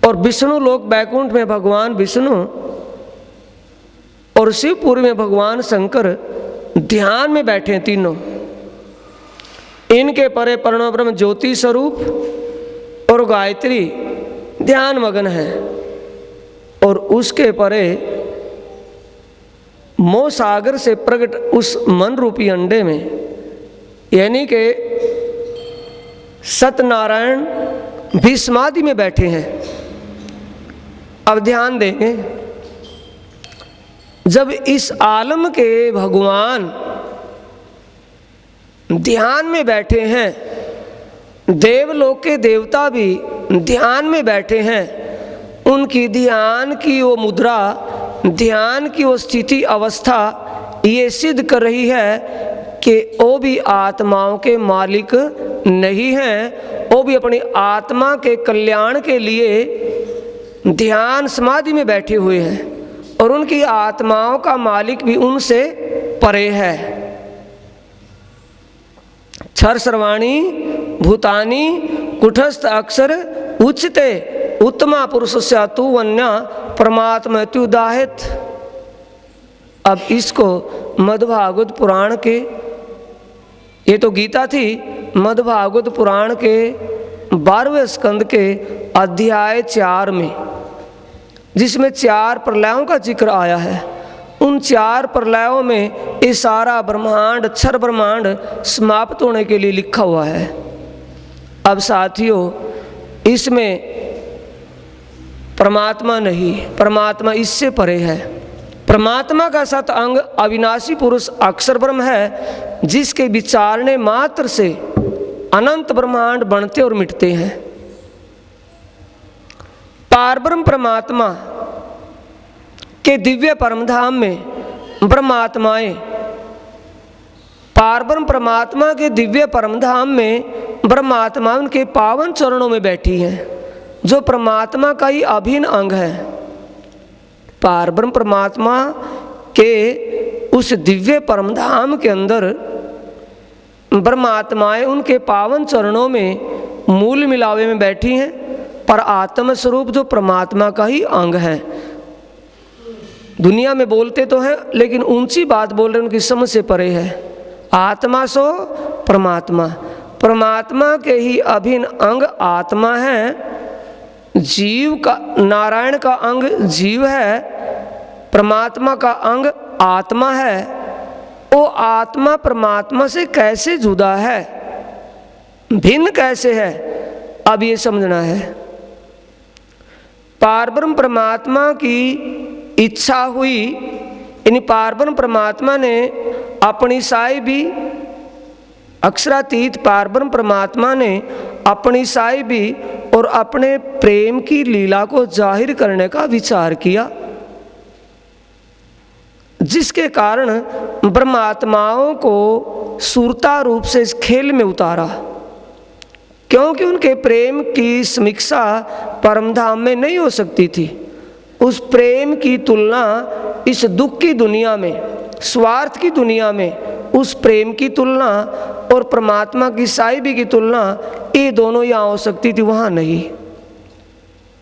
और विष्णु लोक बैकुंठ में भगवान विष्णु और शिवपुरी में भगवान शंकर ध्यान में बैठे हैं तीनों। इनके परे परम ब्रह्म ज्योति स्वरूप और गायत्री ध्यान मगन है। और उसके परे मोह सागर से प्रकट उस मन रूपी अंडे में, यानी कि सत्यनारायण भी समाधि में बैठे हैं। अब ध्यान देंगे, जब इस आलम के भगवान ध्यान में बैठे हैं, देवलोक के देवता भी ध्यान में बैठे हैं, उनकी ध्यान की वो मुद्रा, ध्यान की वो स्थिति अवस्था ये सिद्ध कर रही है कि वो भी आत्माओं के मालिक नहीं हैं, वो भी अपनी आत्मा के कल्याण के लिए ध्यान समाधि में बैठे हुए हैं। और उनकी आत्माओं का मालिक भी उनसे परे है। क्षर सर्वाणी भूतानी कुटस्थ अक्षर उच्चते उत्तमा पुरुषस्य तु वन्या परमात्मा त्युदाहित। अब इसको मद्भागवत पुराण के, ये तो गीता थी, मद्भागवत पुराण के 12वें स्कंद के अध्याय 4 में, जिसमें 4 प्रलयों का जिक्र आया है, उन 4 प्रलयों में ये सारा ब्रह्मांड, अक्षर ब्रह्मांड समाप्त होने के लिए लिखा हुआ है। अब साथियों, इसमें परमात्मा नहीं, परमात्मा इससे परे है। परमात्मा का सत अंग अविनाशी पुरुष अक्षर ब्रह्म है, जिसके विचारने मात्र से अनंत ब्रह्मांड बनते और मिटते हैं। पारब्रह्म परमात्मा के दिव्य परमधाम में ब्रह्मात्माएं, पारब्रह्म परमात्मा के दिव्य परमधाम में ब्रह्मात्मा उनके पावन चरणों में बैठी हैं, जो परमात्मा का ही अभिन्न अंग है। पारब्रह्म परमात्मा के उस दिव्य परमधाम के अंदर ब्रह्मात्माएं उनके पावन चरणों में मूल मिलावे में बैठी हैं, पर आत्म स्वरूप जो परमात्मा का ही अंग है। दुनिया में बोलते तो हैं, लेकिन ऊंची बात बोल रहे, उनकी समझ से परे है। आत्मा सो परमात्मा, परमात्मा के ही अभिन्न अंग आत्मा है। जीव का, नारायण का अंग जीव है, परमात्मा का अंग आत्मा है। वो आत्मा परमात्मा से कैसे जुदा है, भिन्न कैसे है, अब ये समझना है। पारब्रह्म परमात्मा की इच्छा हुई, यानी पारब्रह्म परमात्मा ने अपनी साई भी, अक्षरातीत पारब्रह्म परमात्मा ने अपनी साई भी और अपने प्रेम की लीला को जाहिर करने का विचार किया, जिसके कारण ब्रह्मात्माओं को सूरता रूप से इस खेल में उतारा, क्योंकि उनके प्रेम की समीक्षा परमधाम में नहीं हो सकती थी। उस प्रेम की तुलना इस दुख की दुनिया में, स्वार्थ की दुनिया में, उस प्रेम की तुलना और परमात्मा की साहिबी की तुलना, ये दोनों यहाँ हो सकती थी, वहाँ नहीं।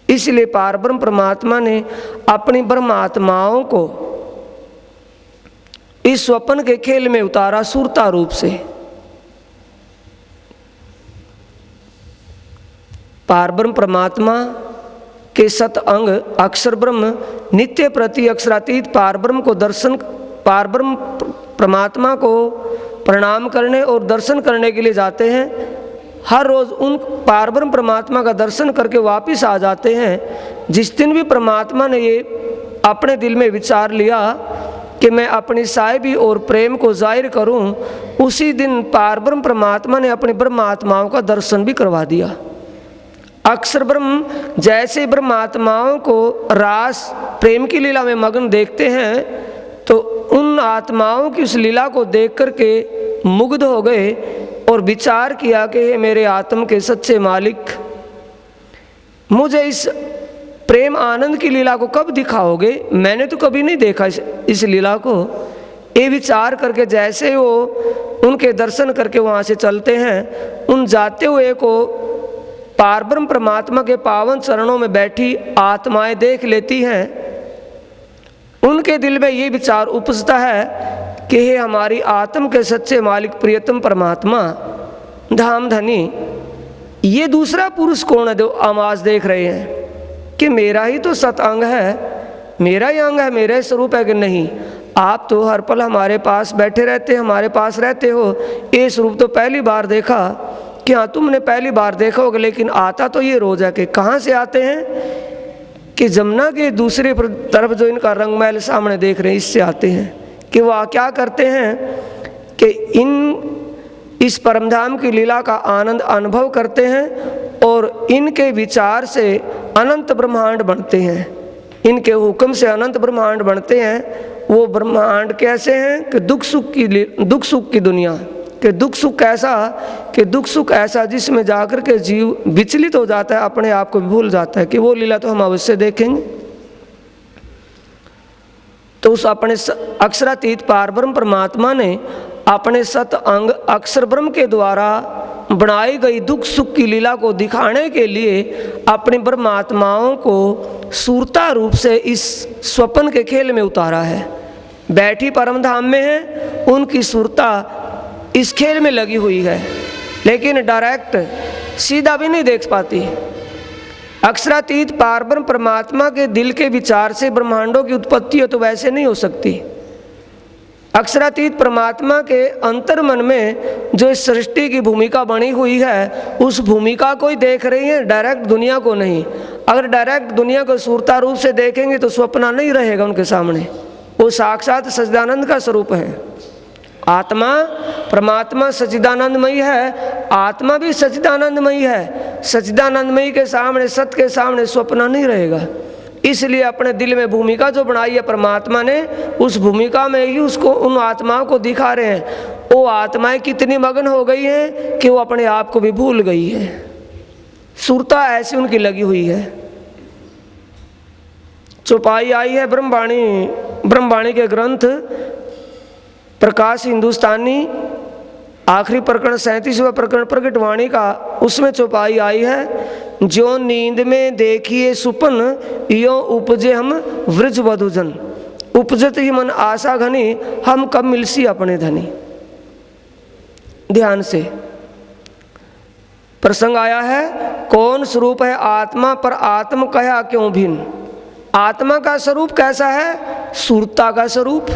इसलिए पारब्रह्म परमात्मा ने अपनी ब्रह्मात्माओं को इस स्वप्न के खेल में उतारा सूरता रूप से। पारब्रह्म परमात्मा के सत अंग अक्षर ब्रह्म नित्य प्रति अक्षरातीत पारब्रह्म को दर्शन, पारब्रह्म परमात्मा को प्रणाम करने और दर्शन करने के लिए जाते हैं। हर रोज़ उन पारब्रह्म परमात्मा का दर्शन करके वापस आ जाते हैं। जिस दिन भी परमात्मा ने ये अपने दिल में विचार लिया कि मैं अपनी साहिबी और प्रेम को जाहिर करूं, उसी दिन पारब्रह्म परमात्मा ने अपने ब्रह्म आत्माओं का दर्शन भी करवा दिया। अक्षर ब्रह्म जैसे ब्रह्म आत्माओं को रास प्रेम की लीला में मग्न देखते हैं, तो उन आत्माओं की उस लीला को देख करके मुग्ध हो गए और विचार किया कि हे मेरे आत्म के सच्चे मालिक, मुझे इस प्रेम आनंद की लीला को कब दिखाओगे? मैंने तो कभी नहीं देखा इस लीला को। ये विचार करके जैसे वो उनके दर्शन करके वहाँ से चलते हैं, उन जाते हुए को पारब्रह्म परमात्मा के पावन चरणों में बैठी आत्माएं देख लेती हैं। उनके दिल में ये विचार उपजता है कि हे हमारी आत्म के सच्चे मालिक प्रियतम परमात्मा धाम धनी, ये दूसरा पुरुष कौन है जो आवाज देख रहे हैं कि मेरा ही तो सत अंग है, मेरा ही अंग है, मेरा ही स्वरूप है कि नहीं? आप तो हर पल हमारे पास बैठे रहते, हमारे पास रहते हो। ये स्वरूप तो पहली बार देखा। कि हाँ, तुमने पहली बार देखा होगा, लेकिन आता तो ये रोज है। कि कहाँ से आते हैं? कि जमुना के दूसरे तरफ जो इनका रंगमहल सामने देख रहे हैं, इससे आते हैं। कि वह क्या करते हैं कि इस परमधाम की लीला का आनंद अनुभव करते हैं और इनके विचार से अनंत ब्रह्मांड बनते हैं। इनके हुक्म से अनंत ब्रह्मांड बनते हैं। वो ब्रह्मांड कैसे हैं कि दुख सुख की दुनिया। कि दुख सुख ऐसा, कि दुख सुख ऐसा जिसमें जाकर के जीव विचलित हो जाता है, अपने आप को भूल जाता है। कि वो लीला तो हम अवश्य देखेंगे। तो उस अपने अक्षरातीत पारब्रह्म परमात्मा ने अपने सत अंग अक्षर ब्रह्म के द्वारा बनाई गई दुख सुख की लीला को दिखाने के लिए अपनी ब्रह्मात्माओं को सूरता रूप से इस स्वप्न के खेल में उतारा है। बैठी परम धाम में है, उनकी सूरता इस खेल में लगी हुई है, लेकिन डायरेक्ट सीधा भी नहीं देख पाती। अक्षरातीत पारब्रह्म परमात्मा के दिल के विचार से ब्रह्मांडों की उत्पत्ति हो तो वैसे नहीं हो सकती। अक्षरातीत परमात्मा के अंतर मन में जो इस सृष्टि की भूमिका बनी हुई है, उस भूमिका को ही देख रही है, डायरेक्ट दुनिया को नहीं। अगर डायरेक्ट दुनिया को सूरता रूप से देखेंगे तो स्वप्न नहीं रहेगा उनके सामने। वो साक्षात सच्चिदानंद का स्वरूप है। आत्मा परमात्मा सच्चिदानंदमयी है, आत्मा भी सच्चिदानंदमयी है। सच्चिदानंदमयी के सामने, सत्य के सामने स्वप्न नहीं रहेगा। इसलिए अपने दिल में भूमिका जो बनाई है परमात्मा ने, उस भूमिका में ही उसको उन आत्माओं को दिखा रहे हैं। वो आत्माएं कितनी मगन हो गई हैं कि वो अपने आप को भी भूल गई है। सुरता ऐसी उनकी लगी हुई है। चौपाई आई है ब्रह्मवाणी के ग्रंथ प्रकाश हिंदुस्तानी, आखिरी प्रकरण 37वां प्रकरण प्रकट वाणी का, उसमें चौपाई आई है। जो नींद में देखिए सुपन, यो उपजे हम वृज वधुजन। उपजत ही मन आशा घनी, हम कब मिलसी अपने धनी। ध्यान से प्रसंग आया है। कौन स्वरूप है आत्मा, पर आत्म कहा क्यों भिन्न। आत्मा का स्वरूप कैसा है? सुरता का स्वरूप।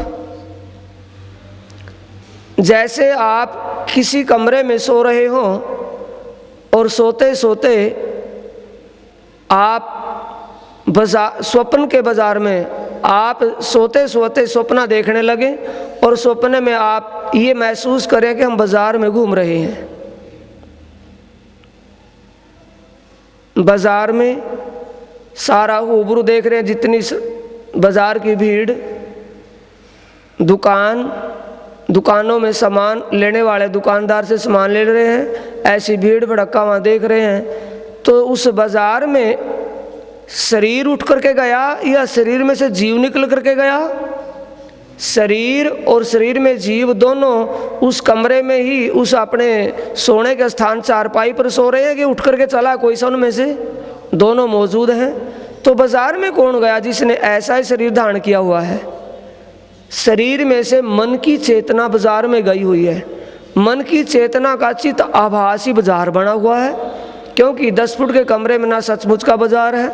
जैसे आप किसी कमरे में सो रहे हो और सोते सोते आप स्वप्न के बाजार में आप सोते सोते स्वप्न देखने लगे और स्वप्न में आप ये महसूस करें कि हम बाजार में घूम रहे हैं। बाजार में सारा उबरू देख रहे हैं, जितनी बाजार की भीड़, दुकानों में सामान लेने वाले दुकानदार से सामान ले रहे हैं, ऐसी भीड़ भड़का वहाँ देख रहे हैं। तो उस बाजार में शरीर उठ करके गया या शरीर में से जीव निकल करके गया? शरीर और शरीर में जीव दोनों उस कमरे में ही उस अपने सोने के स्थान चारपाई पर सो रहे हैं कि उठ करके चला कोई सा उनमें से? दोनों मौजूद हैं। तो बाजार में कौन गया जिसने ऐसा ही शरीर धारण किया हुआ है? शरीर में से मन की चेतना बाजार में गई हुई है। मन की चेतना का चित्त आभासी बाजार बना हुआ है, क्योंकि 10 फुट के कमरे में ना सचमुच का बाजार है,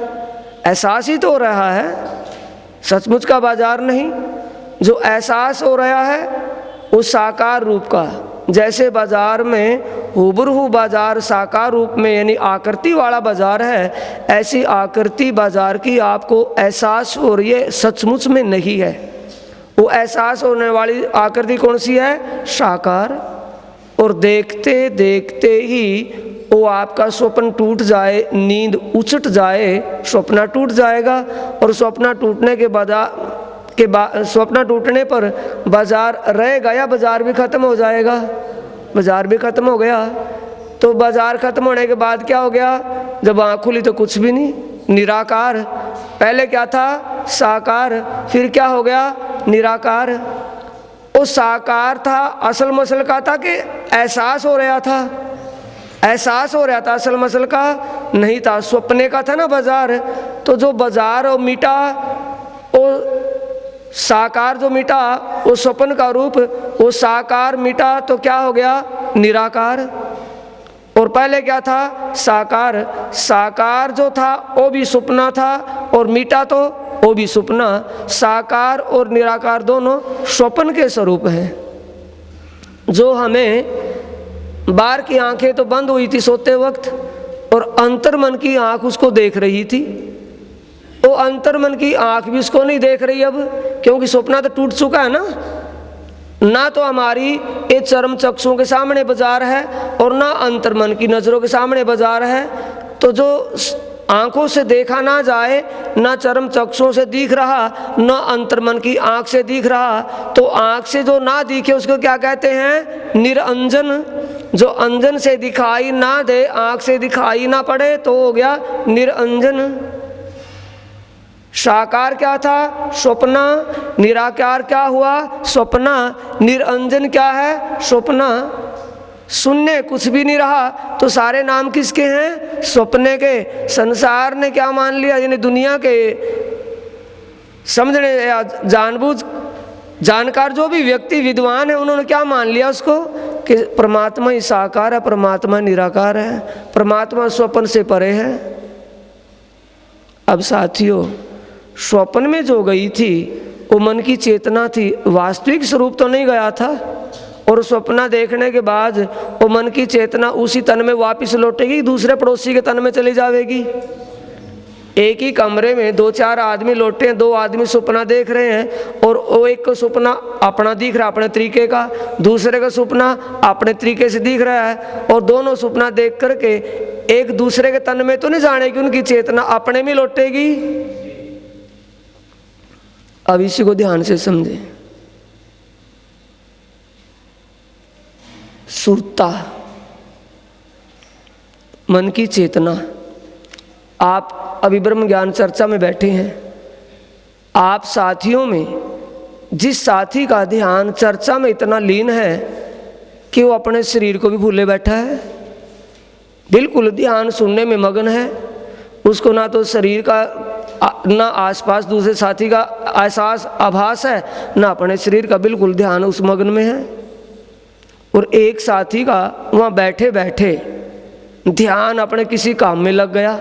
एहसास ही तो हो रहा है, सचमुच का बाजार नहीं। जो एहसास हो रहा है वो साकार रूप का, जैसे बाजार में हुबहू बाजार साकार रूप में यानी आकृति वाला बाजार है, ऐसी आकृति बाजार की आपको एहसास हो रही है, सचमुच में नहीं है। वो एहसास होने वाली आकृति कौन सी है? साकार। और देखते देखते ही वो आपका स्वप्न टूट जाए, नींद उचट जाए, स्वप्न टूट जाएगा। और स्वप्न टूटने के बाद स्वप्न टूटने पर बाजार रहेगा या बाजार भी खत्म हो जाएगा? बाजार भी खत्म हो गया। तो बाजार खत्म होने के बाद क्या हो गया? जब आँख खुली तो कुछ भी नहीं, निराकार। पहले क्या था? साकार। फिर क्या हो गया? निराकार। वो साकार था, असल मसल का था कि एहसास हो रहा था? एहसास हो रहा था, असल मसल का नहीं था, स्वप्ने का था ना बाजार। तो जो बाजार और मिटा, वो साकार जो मिटा, वो स्वप्न का रूप, वो साकार मिटा तो क्या हो गया? निराकार। और पहले क्या था? साकार। साकार जो था वो भी सुपना था, और मिटा तो वो भी सुपना। साकार और निराकार दोनों स्वप्न के स्वरूप हैं, जो हमें बाहर की आंखें तो बंद हुई थी सोते वक्त, और अंतर्मन की आंख उसको देख रही थी। वो अंतर्मन की आंख भी उसको नहीं देख रही अब, क्योंकि सपना तो टूट चुका है ना तो हमारी ये चर्म चक्षुओं के सामने बाजार है, और ना अंतर्मन की नज़रों के सामने बाजार है। तो जो आंखों से देखा ना जाए, ना चर्म चक्षुओं से दिख रहा, ना अंतर्मन की आंख से दिख रहा, तो आंख से जो ना दिखे उसको क्या कहते हैं? निरंजन। जो अंजन से दिखाई ना दे, आंख से दिखाई ना पड़े, तो हो गया निरंजन। साकार क्या था? स्वप्ना। निराकार क्या हुआ? स्वप्ना। निरंजन क्या है? स्वप्ना। शून्य कुछ भी नहीं रहा, तो सारे नाम किसके हैं? स्वप्ने के। संसार ने क्या मान लिया? यानी दुनिया के समझने या जानबूझ जानकार जो भी व्यक्ति विद्वान है, उन्होंने क्या मान लिया उसको? कि परमात्मा ही साकार है, परमात्मा निराकार है, परमात्मा स्वप्न से परे है। अब साथियों, स्वप्न में जो गई थी वो मन की चेतना थी, वास्तविक स्वरूप तो नहीं गया था। और स्वप्न देखने के बाद वो मन की चेतना उसी तन में वापस लौटेगी, दूसरे पड़ोसी के तन में चली जाएगी। एक ही कमरे में 2-4 आदमी लौटे हैं, 2 आदमी सपना देख रहे हैं, और वो एक को सपना अपना दिख रहा है अपने तरीके का, दूसरे का सपना अपने तरीके से दिख रहा है, और दोनों सपना देख करके एक दूसरे के तन में तो नहीं जानेगी, उनकी चेतना अपने में लौटेगी। अब इसी को ध्यान से समझें। सुरता, मन की चेतना। आप अभी ब्रह्म ज्ञान चर्चा में बैठे हैं, आप साथियों में जिस साथी का ध्यान चर्चा में इतना लीन है कि वो अपने शरीर को भी भूले बैठा है, बिल्कुल ध्यान सुनने में मगन है, उसको ना तो शरीर का ना आसपास दूसरे साथी का एहसास आभास है, ना अपने शरीर का, बिल्कुल ध्यान उस मगन में है। और एक साथी का वहाँ बैठे बैठे ध्यान अपने किसी काम में लग गया,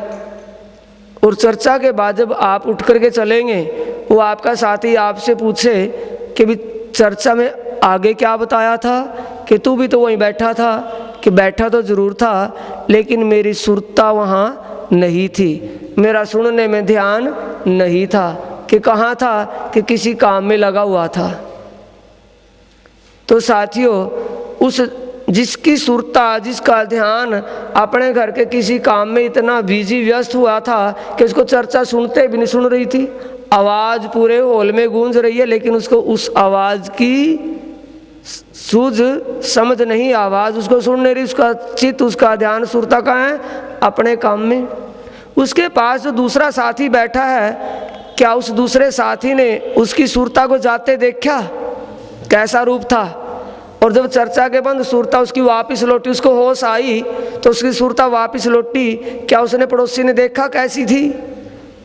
और चर्चा के बाद जब आप उठ करके चलेंगे, वो आपका साथी आपसे पूछे कि भी चर्चा में आगे क्या बताया था, कि तू भी तो वहीं बैठा था, कि बैठा तो जरूर था, लेकिन मेरी सुरता वहाँ नहीं थी, मेरा सुनने में ध्यान नहीं था। कि कहाँ था? कि किसी काम में लगा हुआ था। तो साथियों, उस जिसकी सुरता, जिसका ध्यान अपने घर के किसी काम में इतना बिजी व्यस्त हुआ था कि उसको चर्चा सुनते भी नहीं सुन रही थी, आवाज़ पूरे हॉल में गूंज रही है, लेकिन उसको उस आवाज़ की सूझ समझ नहीं, आवाज़ उसको सुन नहीं रही, उसका चित्त, उसका ध्यान, सुरता कहाँ है? अपने काम में। उसके पास जो दूसरा साथी बैठा है, क्या उस दूसरे साथी ने उसकी सुरता को जाते देखा कैसा रूप था? और जब चर्चा के बंद सुरता उसकी वापस लौटी, उसको होश आई तो उसकी सुरता वापस लौटी, क्या उसने पड़ोसी ने देखा कैसी थी?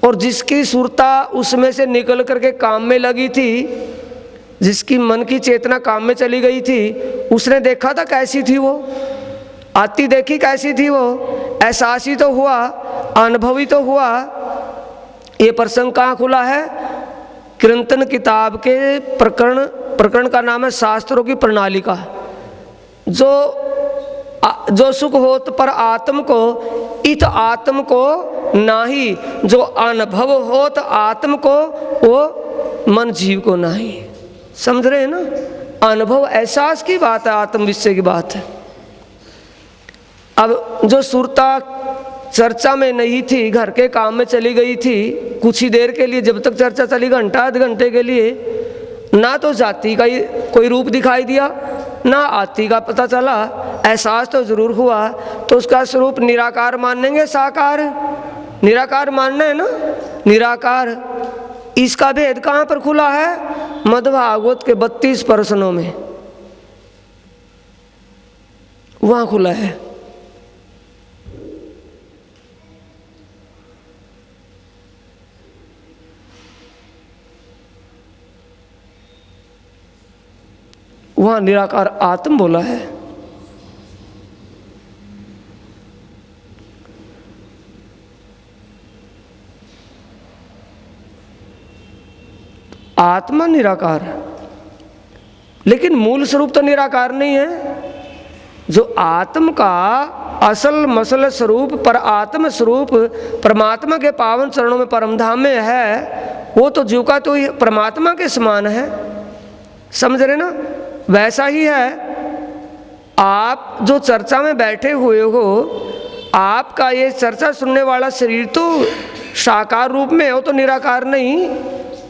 और जिसकी सुरता उसमें से निकल करके काम में लगी थी, जिसकी मन की चेतना काम में चली गई थी, उसने देखा था कैसी थी वो? आती देखी कैसी थी वो? एहसासी तो हुआ, अनुभवी तो हुआ, ये प्रसंग कहाँ खुला है? कीर्तन किताब के प्रकरण का नाम है शास्त्रों की प्रणाली का। जो सुख होत पर आत्म को इत आत्म को नाही, जो अनुभव होत आत्म को वो मन जीव को नाही। समझ रहे हैं ना? अनुभव एहसास की बात है, आत्म विषय की बात है। अब जो सुरता चर्चा में नहीं थी, घर के काम में चली गई थी कुछ ही देर के लिए, जब तक चर्चा चली घंटा आध घंटे के लिए, ना तो जाति का कोई रूप दिखाई दिया ना आती का पता चला, एहसास तो जरूर हुआ। तो उसका स्वरूप निराकार मानेंगे साकार? निराकार मानना है ना, निराकार। इसका भेद कहाँ पर खुला है? मद्भागवत के 32 प्रश्नों में वहां खुला है। वहां निराकार आत्म बोला है। आत्मा निराकार, लेकिन मूल स्वरूप तो निराकार नहीं है। जो आत्म का असल मसल स्वरूप पर आत्म स्वरूप परमात्मा के पावन चरणों में परमधाम में है, वो तो जीव का तो परमात्मा के समान है। समझ रहे ना? वैसा ही है। आप जो चर्चा में बैठे हुए हो, आपका ये चर्चा सुनने वाला शरीर तो साकार रूप में है, वो तो निराकार नहीं,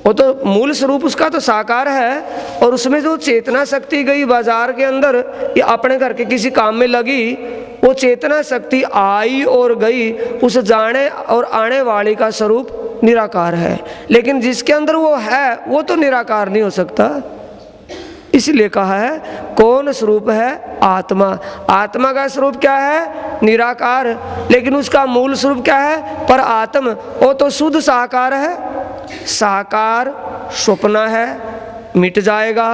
वो तो मूल स्वरूप उसका तो साकार है। और उसमें जो चेतना शक्ति गई बाजार के अंदर या अपने घर के किसी काम में लगी, वो चेतना शक्ति आई और गई, उस जाने और आने वाली का स्वरूप निराकार है। लेकिन जिसके अंदर वो है वो तो निराकार नहीं हो सकता। इसलिए कहा है कौन स्वरूप है? आत्मा। आत्मा का स्वरूप क्या है? निराकार। लेकिन उसका मूल स्वरूप क्या है? पर आत्म। वो तो शुद्ध साकार है। साकार स्वप्न है, मिट जाएगा,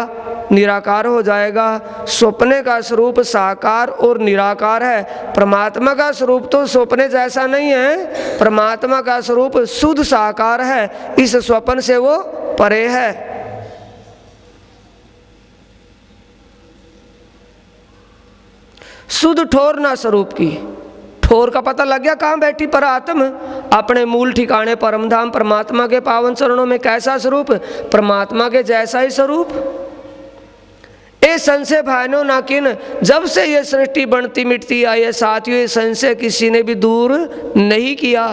निराकार हो जाएगा। स्वप्ने का स्वरूप साकार और निराकार है। परमात्मा का स्वरूप तो स्वप्ने जैसा नहीं है, परमात्मा का स्वरूप शुद्ध साकार है। इस स्वप्न से वो परे है। शुद्ध ठोर ना स्वरूप की। ठोर का पता लग गया कहाँ बैठी? पर आत्म अपने मूल ठिकाने परमधाम परमात्मा के पावन चरणों में। कैसा स्वरूप? परमात्मा के जैसा ही स्वरूप। ए संशय भाइयों ना किन, जब से ये सृष्टि बनती मिटती आई है साथियों, ये संशय किसी ने भी दूर नहीं किया।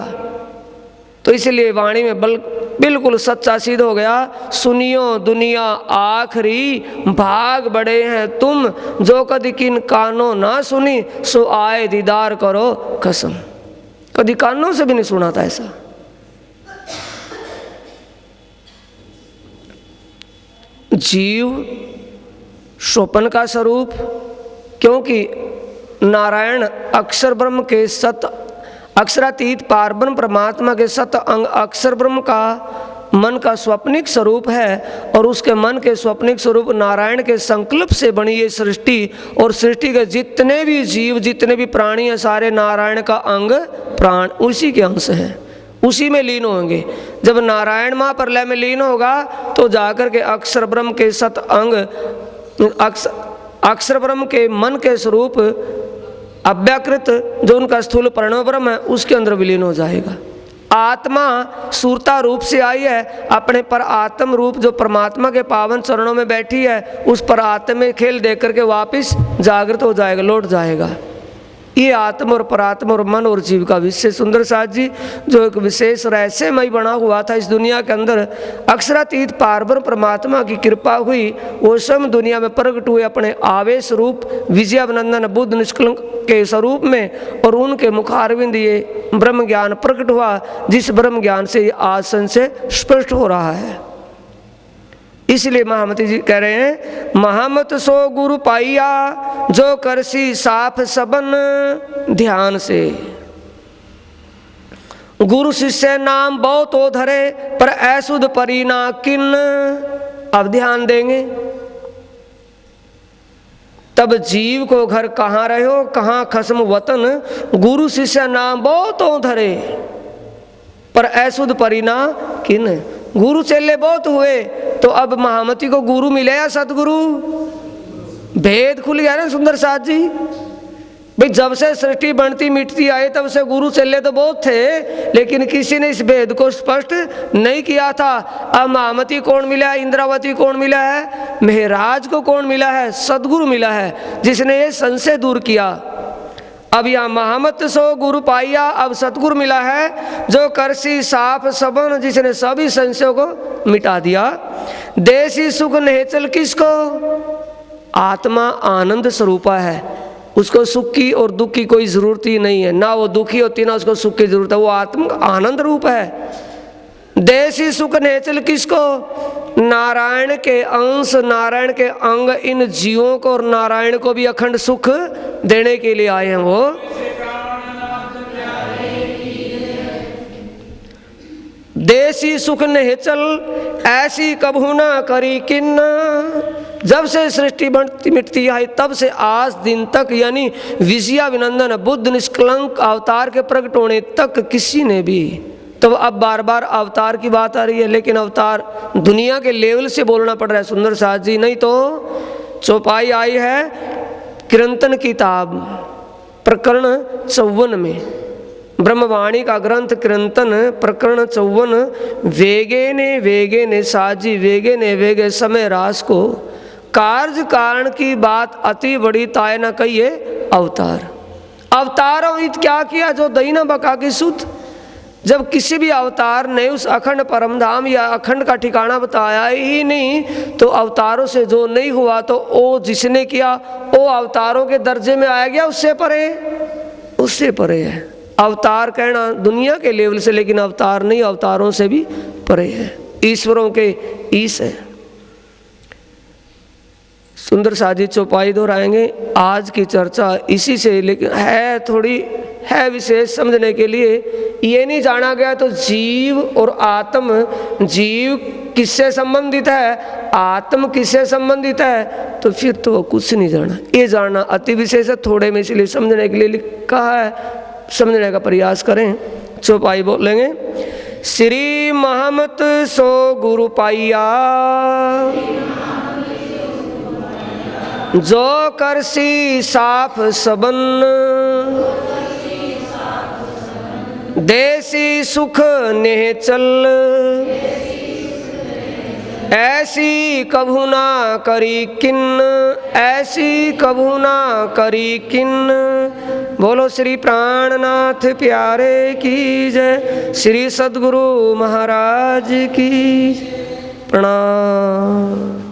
तो इसलिए वाणी में बिल्कुल सच्चा सिद्ध हो गया। सुनियो दुनिया आखिरी भाग बड़े हैं तुम, जो कदी किन कानों ना सुनी सो आए दीदार करो कसम। कभी कानों से भी नहीं सुना था ऐसा। जीव स्वप्न का स्वरूप, क्योंकि नारायण अक्षर ब्रह्म के सत अक्षरातीत पारब्रह्म परमात्मा के सत अंग अक्षर ब्रह्म का मन का स्वप्निक स्वरूप है। और उसके मन के स्वप्निक स्वरूप नारायण के संकल्प से बनी ये सृष्टि, और सृष्टि के जितने भी जीव जितने भी प्राणी हैं सारे नारायण का अंग प्राण उसी के अंश हैं, उसी में लीन होंगे। जब नारायण महाप्रलय में लीन होगा तो जाकर के अक्षर ब्रह्म के सत अंग अक्षर ब्रह्म के मन के स्वरूप अव्याकृत जो उनका स्थूल प्रणव ब्रह्म है उसके अंदर विलीन हो जाएगा। आत्मा सूरता रूप से आई है, अपने पर आत्म रूप जो परमात्मा के पावन चरणों में बैठी है उस पर आत्म में खेल देख करके वापस जागृत हो जाएगा, लौट जाएगा। ये आत्म और परात्मा और मन और जीव का विषय सुंदर साथ जी जो एक विशेष रहस्यमय बना हुआ था इस दुनिया के अंदर। अक्षरातीत पारब्रह्म परमात्मा की कृपा हुई, वो स्वयं दुनिया में प्रकट हुए अपने आवेश रूप विजयानंदन बुद्ध निष्कलंक के स्वरूप में, और उनके मुखारविंद ये ब्रह्म ज्ञान प्रकट हुआ, जिस ब्रह्म ज्ञान से आज संशय स्पष्ट हो रहा है। इसलिए महामती जी कह रहे हैं, महामत सो गुरु पाइया जो करसी साफ सबन ध्यान से। गुरु शिष्य नाम बहुत ओ धरे पर ऐसुद परीना किन। अब ध्यान देंगे तब जीव को घर कहाँ रहे हो कहाँ खसम वतन, गुरु शिष्य नाम बहुत ओ धरे। पर अशुद्ध परिना किन। गुरु चेले बहुत हुए, तो अब महामती को गुरु मिले या सतगुरु? भेद खुल गया ना सुंदर साथ जी। भाई जब से सृष्टि बनती मिटती आई तब से गुरु चेले तो बहुत थे, लेकिन किसी ने इस भेद को स्पष्ट नहीं किया था। अब महामती कौन मिला है, इंद्रावती कौन मिला है, महराज को कौन मिला है, सदगुरु मिला है जिसने ये संशय दूर किया। अब यहाँ महामत सो गुरु पाइया, अब सतगुरु मिला है जो करसी साफ सबन, जिसने सभी संशयों को मिटा दिया। देसी सुख नेचल किसको, आत्मा आनंद स्वरूपा है, उसको सुख की और दुख की कोई जरूरत ही नहीं है, ना वो दुखी होती ना उसको सुख की जरूरत है, वो आत्म आनंद रूप है। देसी सुख नेचल किसको, नारायण के अंश नारायण के अंग इन जीवों को और नारायण को भी अखंड सुख देने के लिए आए हैं वो। देसी सुख नेचल ऐसी कभू ना करी किन्ना, जब से सृष्टि बनती मिटती आई तब से आज दिन तक, यानी विजयाभिनंदन बुद्ध निष्कलंक अवतार के प्रकट होने तक किसी ने भी, तो अब बार बार अवतार की बात आ रही है, लेकिन अवतार दुनिया के लेवल से बोलना पड़ रहा है सुंदर साथ जी, नहीं तो चौपाई आई है कीर्तन किताब प्रकरण 54 में, ब्रह्मवाणी का ग्रंथ कीर्तन प्रकरण 54। वेगे ने साजी वेगे ने वेगे समय रास को, कार्य कारण की बात अति बड़ी ताय न कहिए अवतार। अवतारों इत क्या किया जो दही न बका की सुत। जब किसी भी अवतार ने उस अखंड परम धाम या अखंड का ठिकाना बताया ही नहीं, तो अवतारों से जो नहीं हुआ तो वो जिसने किया वो अवतारों के दर्जे में आ गया, उससे परे है। अवतार कहना दुनिया के लेवल से, लेकिन अवतार नहीं, अवतारों से भी परे है, ईश्वरों के ईश है। सुंदर साजी चौपाई दोहराएंगे। आज की चर्चा इसी से, लेकिन है थोड़ी है विशेष समझने के लिए। ये नहीं जाना गया तो जीव और आत्म, जीव किससे संबंधित है, आत्म किससे संबंधित है, तो फिर तो कुछ नहीं जाना। ये जानना अति विशेष है, थोड़े में इसलिए समझने के लिए लिखा है, समझने का प्रयास करें। चौपाई बोलेंगे। श्री महमत सो गुरु पाइया, जो करसी साफ सबन, देसी सुख नेचल, ऐसी कभू ना करी किन, ऐसी कभू ना करी किन। बोलो श्री प्राणनाथ प्यारे की जय, श्री सद्गुरु महाराज की प्रणाम।